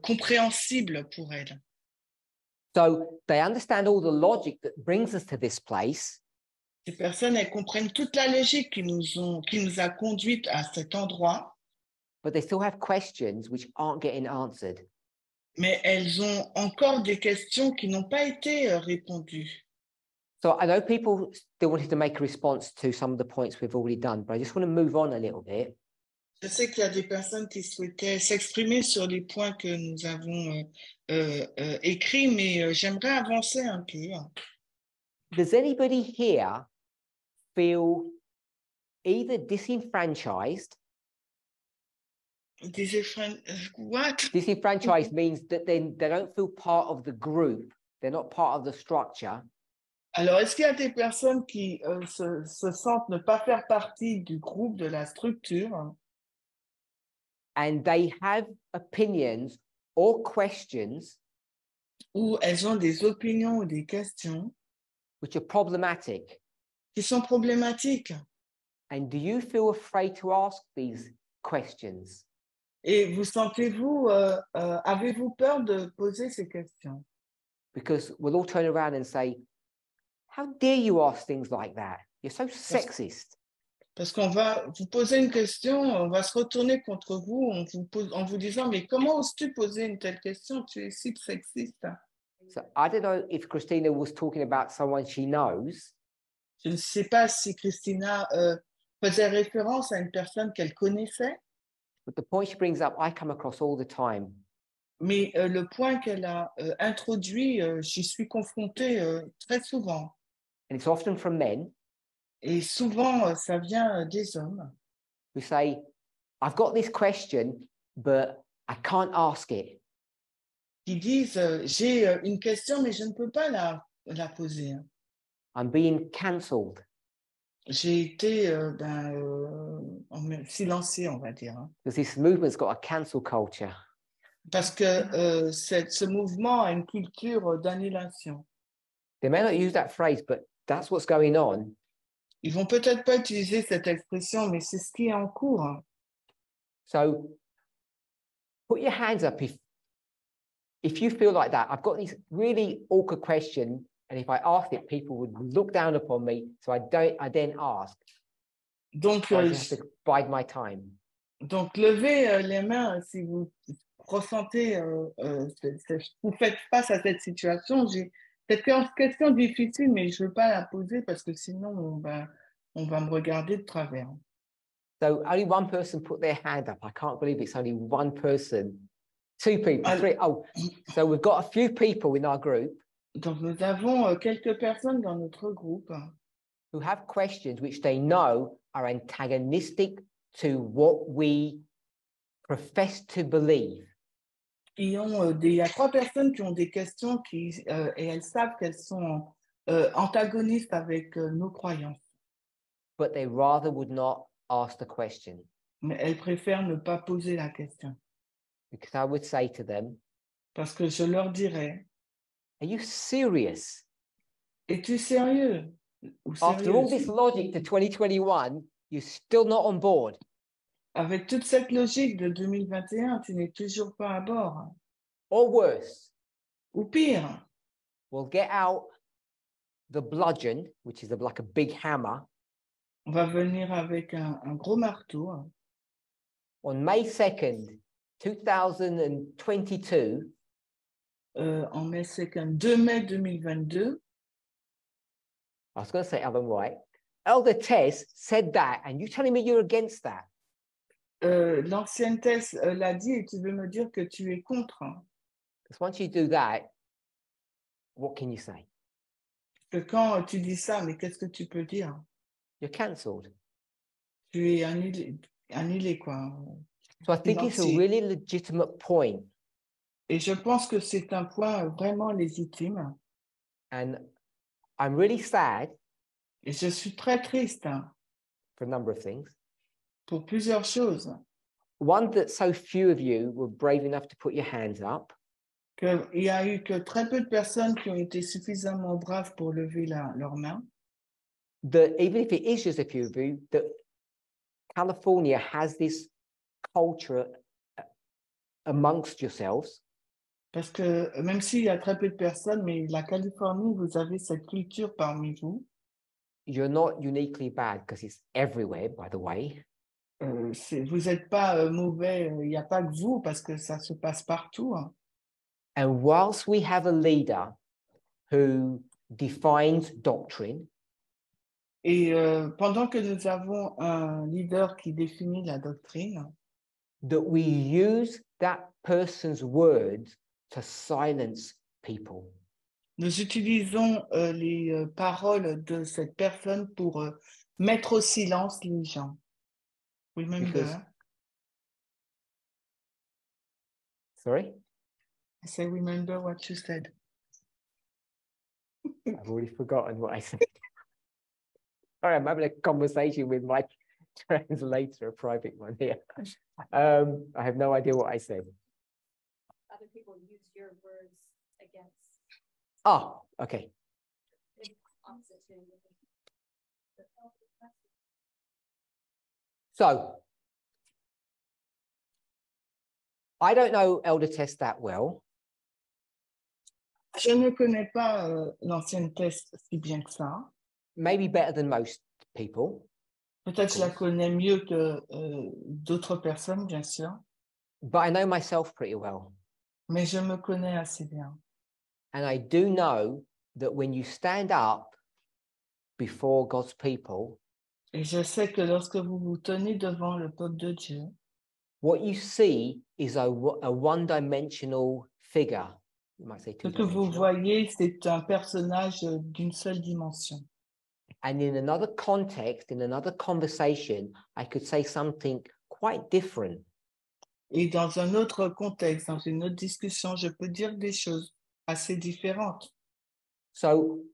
compréhensible pour elles. So they understand all the logic that brings us to this place, Ces personnes, elles comprennent toute la logique qui nous a conduites à cet endroit, but they still have questions which aren't getting answered. mais elles ont encore des questions qui n'ont pas été répondues. So I know people still wanted to make a response to some of the points we've already done, but I just want to move on a little bit. Je sais qu'il y a des personnes qui souhaitaient s'exprimer sur les points que nous avons écrits, mais j'aimerais avancer un peu. Does anybody here feel either disenfranchised? What? Disenfranchised means that they don't feel part of the group. They're not part of the structure. Alors, est-ce qu'il y a des personnes qui se sentent ne pas faire partie du groupe, de la structure, and they have opinions or questions ou elles ont des opinions ou des questions which are problematic? qui sont problématiques? And do you feel afraid to ask these questions? Et vous sentez-vous, avez-vous peur de poser ces questions? Because we'll all turn around and say, how dare you ask things like that? You're so sexist. Parce qu'on va vous poser une question, on va se retourner contre vous en vous disant, mais comment oses-tu poser une telle question? Tu es si sexiste. So I don't know if Christina was talking about someone she knows. Je ne sais pas si Christina faisait référence à une personne qu'elle connaissait, But the point she brings up, I come across all the time. mais le point qu'elle a introduit, j'y suis confrontée très souvent. And it's often from men Et souvent, ça vient des hommes who say, I've got this question, but I can't ask it. qui disent, j'ai une question, mais je ne peux pas la poser. I'm being cancelled. J'ai été silenciée, on va dire. Because this movement's got a cancel culture. Parce que ce mouvement a une culture d'annulation. They may not use that phrase, but that's what's going on. Ils vont peut-être pas utiliser cette expression, mais c'est ce qui est en cours. So put your hands up if if you feel like that, I've got these really awkward questions, and if I asked it, people would look down upon me. So I then ask. Donc, So I just have to bide my time. donc levez les mains si vous ressentez, vous faites face à cette situation. J'ai cette question difficile, mais je ne veux pas la poser parce que sinon on va me regarder de travers. So only one person put their hand up. I can't believe it's only one person. Two people, three. Oh, so we've got a few people in our group. Donc nous avons quelques personnes dans notre groupe who have questions which they know are antagonistic to what we profess to believe. Il y a 3 personnes qui ont des questions et elles savent qu'elles sont antagonistes avec nos croyances. But they rather would not ask the question. Mais elles préfèrent ne pas poser la question. Because I would say to them, parce que je leur dirais, are you serious? Es-tu sérieux? After all this logic to 2021, you're still not on board. Avec toute cette logique de 2021, tu n'es toujours pas à bord. Or worse. Ou pire. We'll get out the bludgeon, which is like a big hammer. On va venir avec un gros marteau. On May 2nd, 2022. En mai 2nd, 2 mai 2022. I was going to say Ellen White. Elder Tess said that, and you're telling me you're against that. L'ancienne Tess l'a dit et tu veux me dire que tu es contre. Because once you do that, what can you say? Que quand tu dis ça, mais qu'est-ce que tu peux dire? You're cancelled. Tu es annulé quoi. So I think it's a really legitimate point. Et je pense que c'est un point vraiment légitime. And I'm really sad. Et je suis très triste. For a number of things. Pour plusieurs choses. One, that so few of you were brave enough to put your hands up. Il y a eu que très peu de personnes qui ont été suffisamment braves pour lever leurs mains. That even if it is just a few of you, that California has this culture amongst yourselves. Parce que même s'il y a très peu de personnes, mais la Californie, vous avez cette culture parmi vous. You're not uniquely bad because it's everywhere, by the way. Vous n'êtes pas mauvais, il n'y a pas que vous, parce que ça se passe partout. Hein. And whilst we have a leader who defines doctrine, et pendant que nous avons un leader qui définit la doctrine, that we use that person's words to silence people. Nous utilisons les paroles de cette personne pour mettre au silence les gens. Remember? Sorry? I say, remember what you said. I've already forgotten what I said. Sorry, I'm having a conversation with my translator, a private one here. I have no idea what I said. Other people use your words against. Oh, okay. So, I don't know Elder Tess that well. Je ne connais pas l'ancienne Tess si bien que ça. Maybe better than most people. Peut-être je la connais mieux que d'autres personnes, bien sûr. But I know myself pretty well. Mais je me connais assez bien. And I do know that when you stand up before God's people, et je sais que lorsque vous vous tenez devant le peuple de Dieu, what you see is a one-dimensional figure. You might say ce que vous voyez, c'est un personnage d'une seule dimension. And in another context, in another conversation, I could say something quite different. Et dans un autre contexte, dans une autre discussion, je peux dire des choses assez différentes. So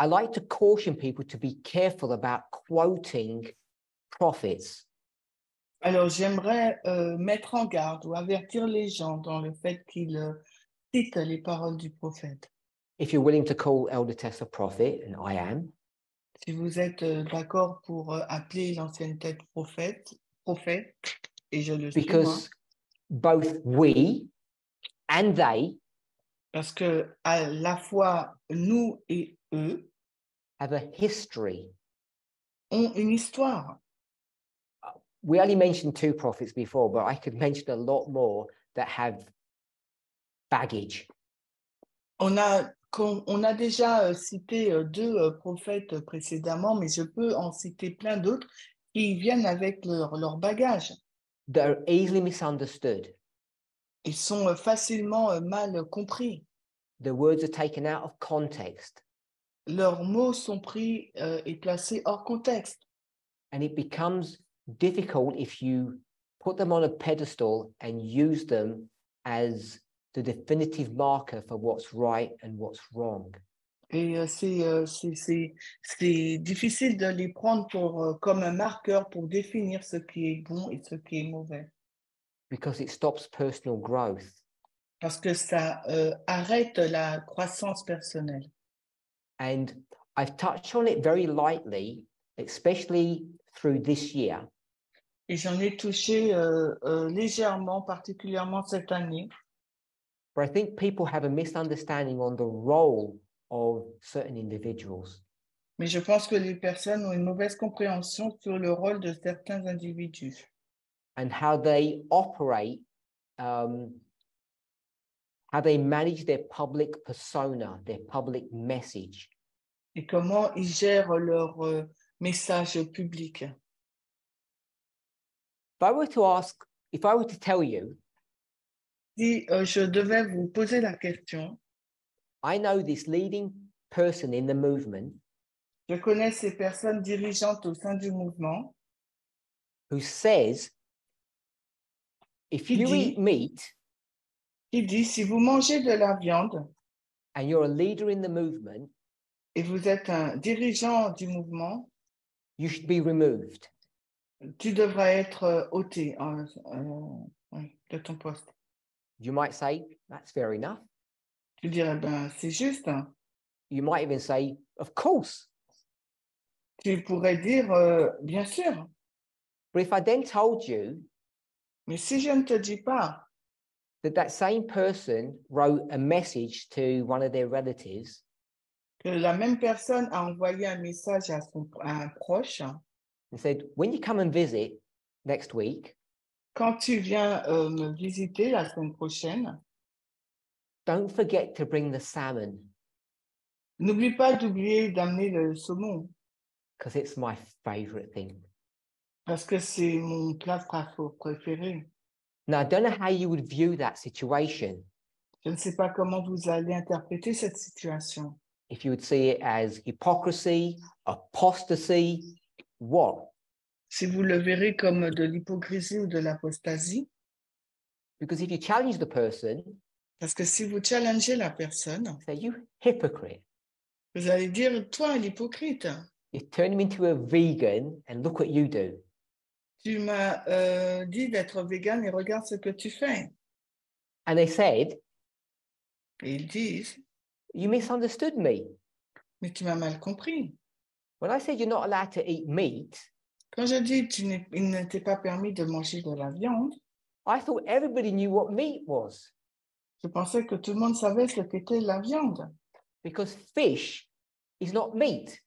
I like to caution people to be careful about quoting prophets. Alors, j'aimerais mettre en garde ou avertir les gens dans le fait qu'ils citent les paroles du prophète. If you're willing to call Elder Tess a prophet, and I am. Si vous êtes d'accord pour appeler l'ancienne tête prophète, et je le suis, because both we and they Parce que à la fois nous et eux have a history. ont une histoire. We only mentioned 2 prophets before, but I could mention a lot more that have baggage. On a déjà cité 2 prophètes précédemment, mais je peux en citer plein d'autres qui viennent avec leur bagage. That are easily misunderstood. Ils sont facilement mal compris. The words are taken out of context, Leurs mots sont pris et placés hors contexte. and it becomes difficult if you put them on a pedestal and use them as the definitive marker for what's right and what's wrong. Et c'est difficile de les prendre comme un marqueur pour définir ce qui est bon et ce qui est mauvais. Because it stops personal growth. Parce que ça arrête la croissance personnelle. And I've touched on it very lightly, especially through this year. Et j'en ai touché légèrement, particulièrement cette année. But I think people have a misunderstanding on the role of certain individuals. Mais je pense que les personnes ont une mauvaise compréhension sur le rôle de certains individus And how they operate, how they manage their public persona, their public message. et comment ils gèrent leur message public. If I were to tell you, Si je devais vous poser la question, I know this leading person in the movement je connais ces personnes dirigeantes au sein du mouvement who says, if you eat meat qui dit si vous mangez de la viande and you're a leader in the movement, et vous êtes un dirigeant du mouvement, you should be removed. tu devras être ôté de ton poste. You might say, that's fair enough. Tu dirais, ben, c'est juste. Hein. You might even say, of course. Tu pourrais dire, bien sûr. But if I then told you Mais si je ne te dis pas that same person wrote a message to one of their relatives, que la même personne a envoyé un message à un proche, and said, when you come and visit next week, quand tu viens me visiter la semaine prochaine, don't forget to bring the salmon, n'oublie pas d'amener le saumon, because it's my favorite thing. parce que c'est mon plat préféré. Now, I don't know how you would view that situation. Je ne sais pas comment vous allez interpréter cette situation. If you would see it as hypocrisy, apostasy, what? Si vous le verrez comme de l'hypocrisie ou de l'apostasie, Because if you challenge the person, parce que si vous challengez la personne, say, you hypocrite. vous allez dire, toi, l'hypocrite, You turn him into a vegan and look what you do. tu m'as dit d'être vegan et regarde ce que tu fais. And they said, Et ils disent, you misunderstood me. mais tu m'as mal compris. When I said you're not allowed to eat meat, Quand je dis il ne t'est pas permis de manger de la viande, I thought everybody knew what meat was. je pensais que tout le monde savait ce qu'était la viande. Because fish is not meat.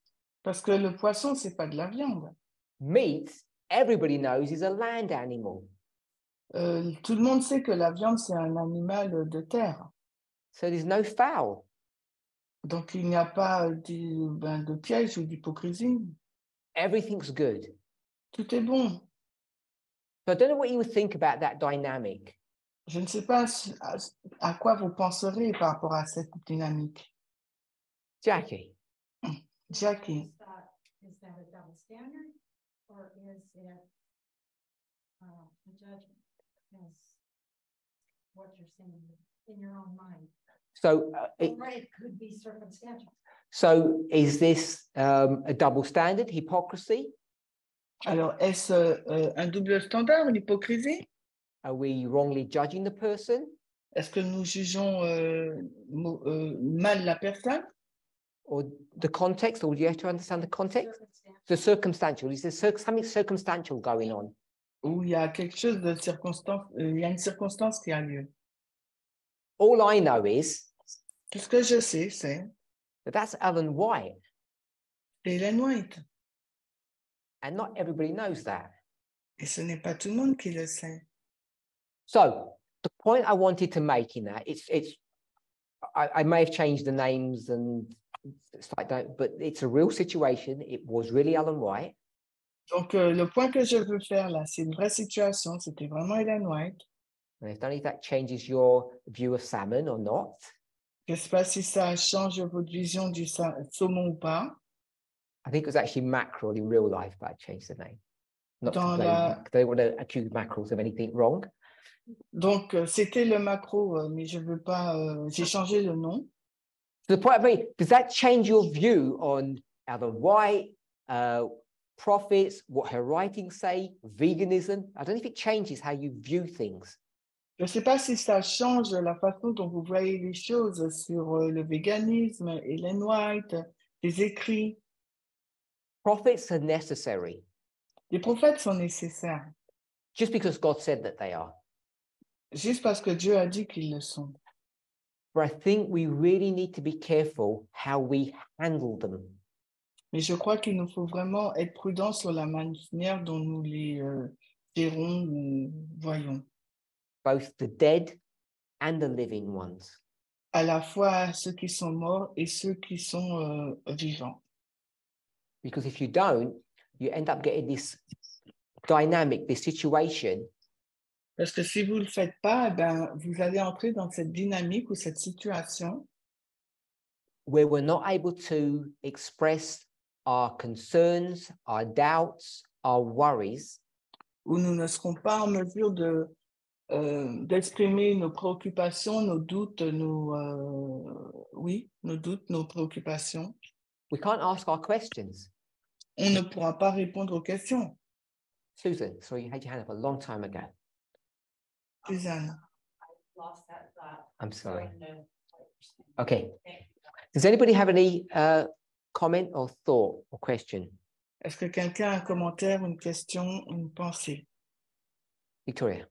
Parce que le poisson, c'est pas de la viande. Meat, everybody knows, is a land animal. Tout le monde sait que la viande, c'est un animal de terre. So there's no foul. Donc, il n'y a pas de piège ou d'hypocrisie. Everything's good. Tout est bon. So I don't know what you would think about that dynamic. Je ne sais pas à quoi vous penserez par rapport à cette dynamique. Jackie? Jackie, Is that a double standard or is it a judgment as what you're saying in your own mind? So, It could be circumstantial. so is this a double standard, hypocrisy? alors est-ce un double standard, une hypocrisie? Are we wrongly judging the person? Est-ce que nous jugeons mal la personne? Or the context, or do you have to understand the context? The circumstantial. Is there something circumstantial going on? Ou il y a quelque chose de circonstance, il y a une circonstance qui a lieu. all I know is Tout ce que je sais, c'est that's Ellen White, Ellen White. and not everybody knows that. Et ce n'est pas tout le monde qui le sait. So the point I wanted to make in that, I may have changed the names and stuff like that, but it's a real situation. It was really Ellen White. Donc, le point que je veux faire là, c'est une vraie situation. C'était vraiment Ellen White. And I don't know if that changes your view of salmon or not. Je ne sais pas si ça change votre vision du saumon ou pas. I think it was actually mackerel in real life, but I changed the name. Not Dans to blame, la- they want to accuse mackerels of anything wrong. Donc, c'était le maquereau, mais je veux pas. J'ai changé le nom. So the point of me, does that change your view on Ellen White, prophets, what her writings say, veganism? I don't know if it changes how you view things. Je ne sais pas si ça change la façon dont vous voyez les choses sur le véganisme, Ellen White, les écrits. Prophets are necessary Les prophètes sont nécessaires, just because God said that they are. juste parce que Dieu a dit qu'ils le sont. But I think we really need to be careful how we handle them. Mais je crois qu'il nous faut vraiment être prudents sur la manière dont nous les gérons ou voyons. Both the dead and the living ones. À la fois ceux qui sont morts et ceux qui sont vivants. Because if you don't, you end up getting this dynamic, this situation Parce que si vous ne le faites pas, eh ben, vous allez entrer dans cette dynamique ou cette situation where we're not able to express our concerns, our doubts, our worries, où nous ne serons pas en mesure d'exprimer nos préoccupations, nos doutes, nos doutes, nos préoccupations. we can't ask our questions. On ne pourra pas répondre aux questions. Susan, sorry, you had your hand up a long time ago. Suzanne. Lost that thought. I'm sorry. No. Okay. Does anybody have any comment or thought or question? Est-ce que quelqu'un a un commentaire, une question, une pensée? Victoria.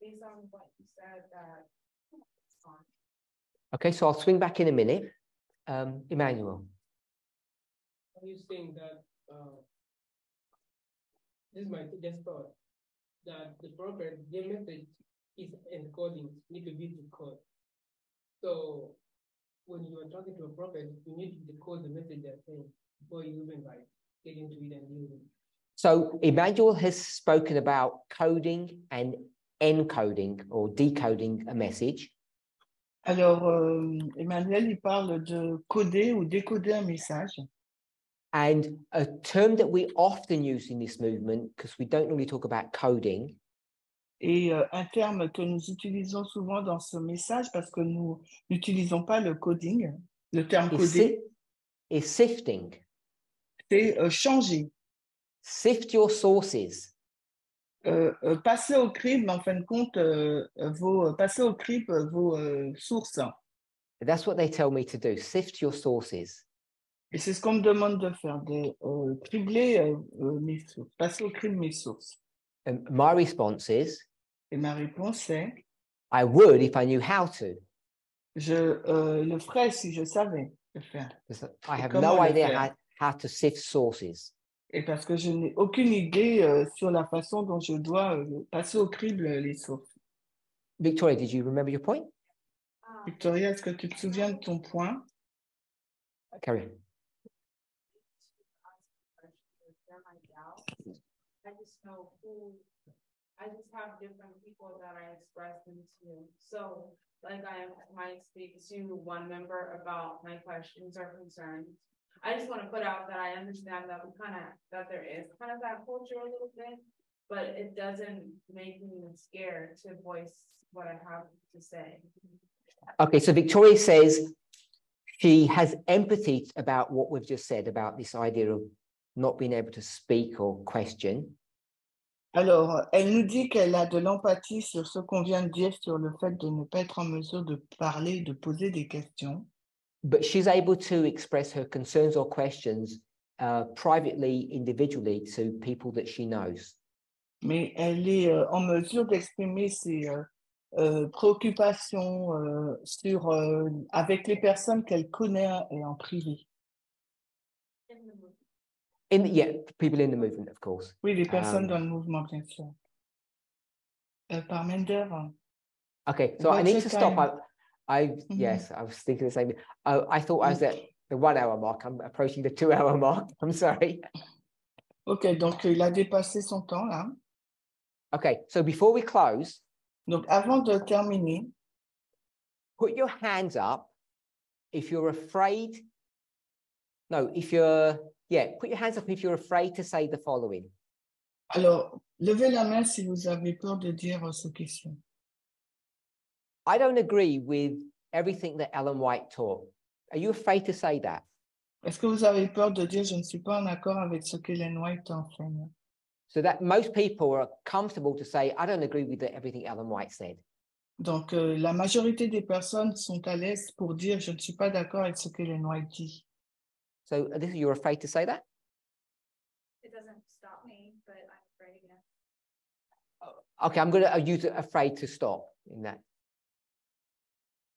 Based on what you said, Okay, so I'll swing back in a minute. Emmanuel. Are you saying that this is my just thought that the prophet, their message is encoding, need to be decoded. So when you are talking to a prophet, you need to decode the message they're saying before you even like get into it and use it. So Emmanuel has spoken about coding and encoding or decoding a message. Alors, Emmanuel, il parle de coder ou décoder un message. And a term that we often use in this movement, because we don't really talk about coding, Et un terme que nous utilisons souvent dans ce message, parce que nous n'utilisons pas le coding, le terme coder, is sifting. c'est changer. Sift your sources. Passer au crible, en fin de compte, passer au crible vos sources. That's what they tell me to do. Sift your sources. Et c'est ce qu'on me demande de faire, de cribler mes sources, passer au crible mes sources. And my response is, Et ma réponse est, I would if I knew how to. je le ferais si je savais le faire. I have comment no le idea faire? how to sift sources. Et parce que je n'ai aucune idée sur la façon dont je dois passer au crible les sources. Victoria, did you remember your point? Victoria, est-ce que tu te souviens de ton point? Carry on. I just know I just have different people that I express them to. So like I might speak to one member about my questions or concerns. I just want to put out that I understand that that there is kind of that culture a little bit, but it doesn't make me scared to voice what I have to say. Okay, so Victoria says she has empathy about what we've just said about this idea of not being able to speak or question. Alors, elle nous dit qu'elle a de l'empathie sur ce qu'on vient de dire, sur le fait de ne pas être en mesure de parler, de poser des questions. But she's able to express her concerns or questions privately, individually to people that she knows. mais elle est en mesure d'exprimer ses préoccupations avec les personnes qu'elle connaît et en privé. Yeah, people in the movement, of course. Oui, les personnes dans le mouvement, bien sûr. Parminder. Okay, so I What's need the to stop. time? Yes, I was thinking the same. Oh, I thought I was at the 1 hour mark. I'm approaching the 2 hour mark. I'm sorry. Ok, donc il a dépassé son temps là. Okay, so before we close, Donc avant de terminer, put your hands up if you're afraid. No, if you're, yeah, put your hands up if you're afraid to say the following. alors levez la main si vous avez peur de dire ce qui suit. I don't agree with everything that Ellen White taught. Are you afraid to say that? Est-ce que vous avez peur de dire je ne suis pas en accord avec ce qu'Ellen White enseigne? So that most people are comfortable to say, I don't agree with everything Ellen White said. Donc la majorité des personnes sont à l'aise pour dire je ne suis pas d'accord avec ce qu'Ellen White dit. So you're afraid to say that? It doesn't stop me, but I'm afraid, yeah. Okay, I'm going to use afraid to stop in that.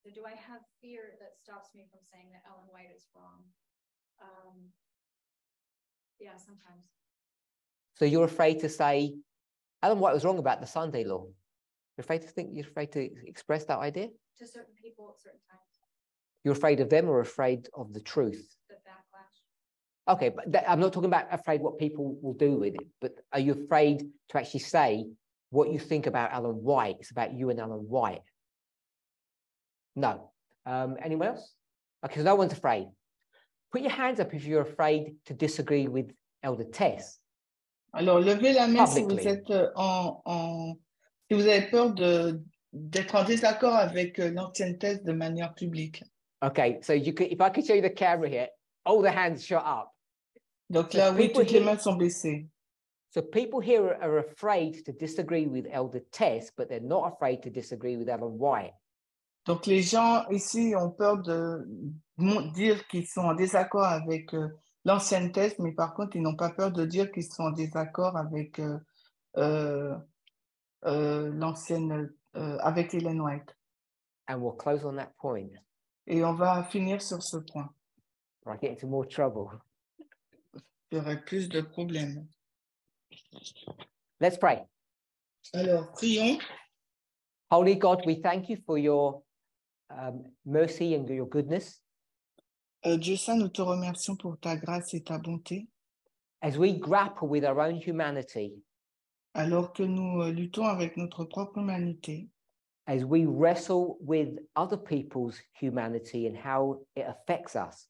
So do I have fear that stops me from saying that Ellen White is wrong? Yeah, sometimes. So you're afraid to say Ellen White was wrong about the Sunday law. You're afraid to express that idea? To certain people at certain times. You're afraid of them or afraid of the truth? The backlash. Okay, but I'm not talking about afraid what people will do with it, but are you afraid to actually say what you think about Ellen White? It's about you and Ellen White. No. Anyone else? Okay, so no one's afraid. Put your hands up if you're afraid to disagree with Elder Tess. Alors, levez la main si vous Publicly. êtes si vous avez peur d'être en désaccord avec l'ancienne thèse de manière publique. Okay, so if I could show you the camera here, all the hands shot up. Donc So là, oui, people toutes les here- mains sont baissées. So people here are afraid to disagree with Elder Tess, but they're not afraid to disagree with Ellen White. Donc les gens ici ont peur de dire qu'ils sont en désaccord avec l'ancienne thèse, mais par contre, ils n'ont pas peur de dire qu'ils sont en désaccord avec l'ancienne, avec Ellen White. And we'll close on that point. Et on va finir sur ce point. Or I get into more trouble. Il y aurait plus de problèmes. Let's pray. Alors, prions. Holy God, we thank you for your mercy and your goodness. Dieu Saint, nous te remercions pour ta grâce et ta bonté. As we grapple with our own humanity, Alors que nous luttons avec notre propre humanité, as we wrestle with other people's humanity and how it affects us,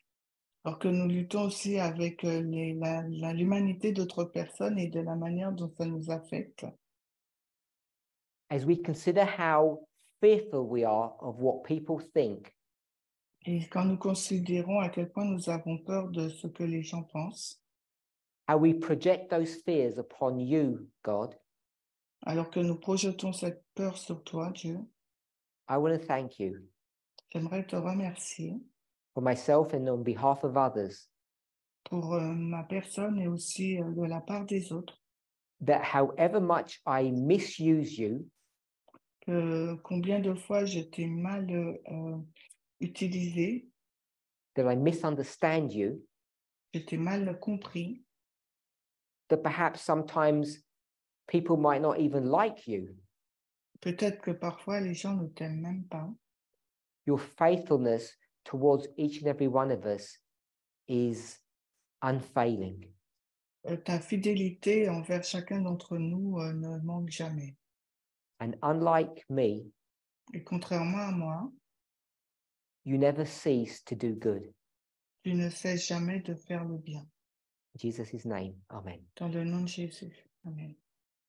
alors que nous luttons aussi avec l'humanité d'autres personnes et de la manière dont ça nous affecte, as we consider how fearful we are of what people think, et quand nous considérons à quel point nous avons peur de ce que les gens pensent, how we project those fears upon you, God, alors que nous projetons cette peur sur toi, Dieu, I want to thank you j'aimerais te remercier for myself and on behalf of others, pour ma personne et aussi de la part des autres, that however much I misuse you, que combien de fois je t'ai mal utilisé, that I misunderstand you, je t'ai mal compris, that perhaps sometimes people might not even like you. peut-être que parfois les gens ne t'aiment même pas. Your faithfulness towards each and every one of us is unfailing. Ta fidélité envers chacun d'entre nous ne manque jamais. And unlike me, Et contrairement à moi, you never cease to do good. tu ne cesses jamais de faire le bien. In Jesus' name, amen. Dans le nom de Jésus. Amen.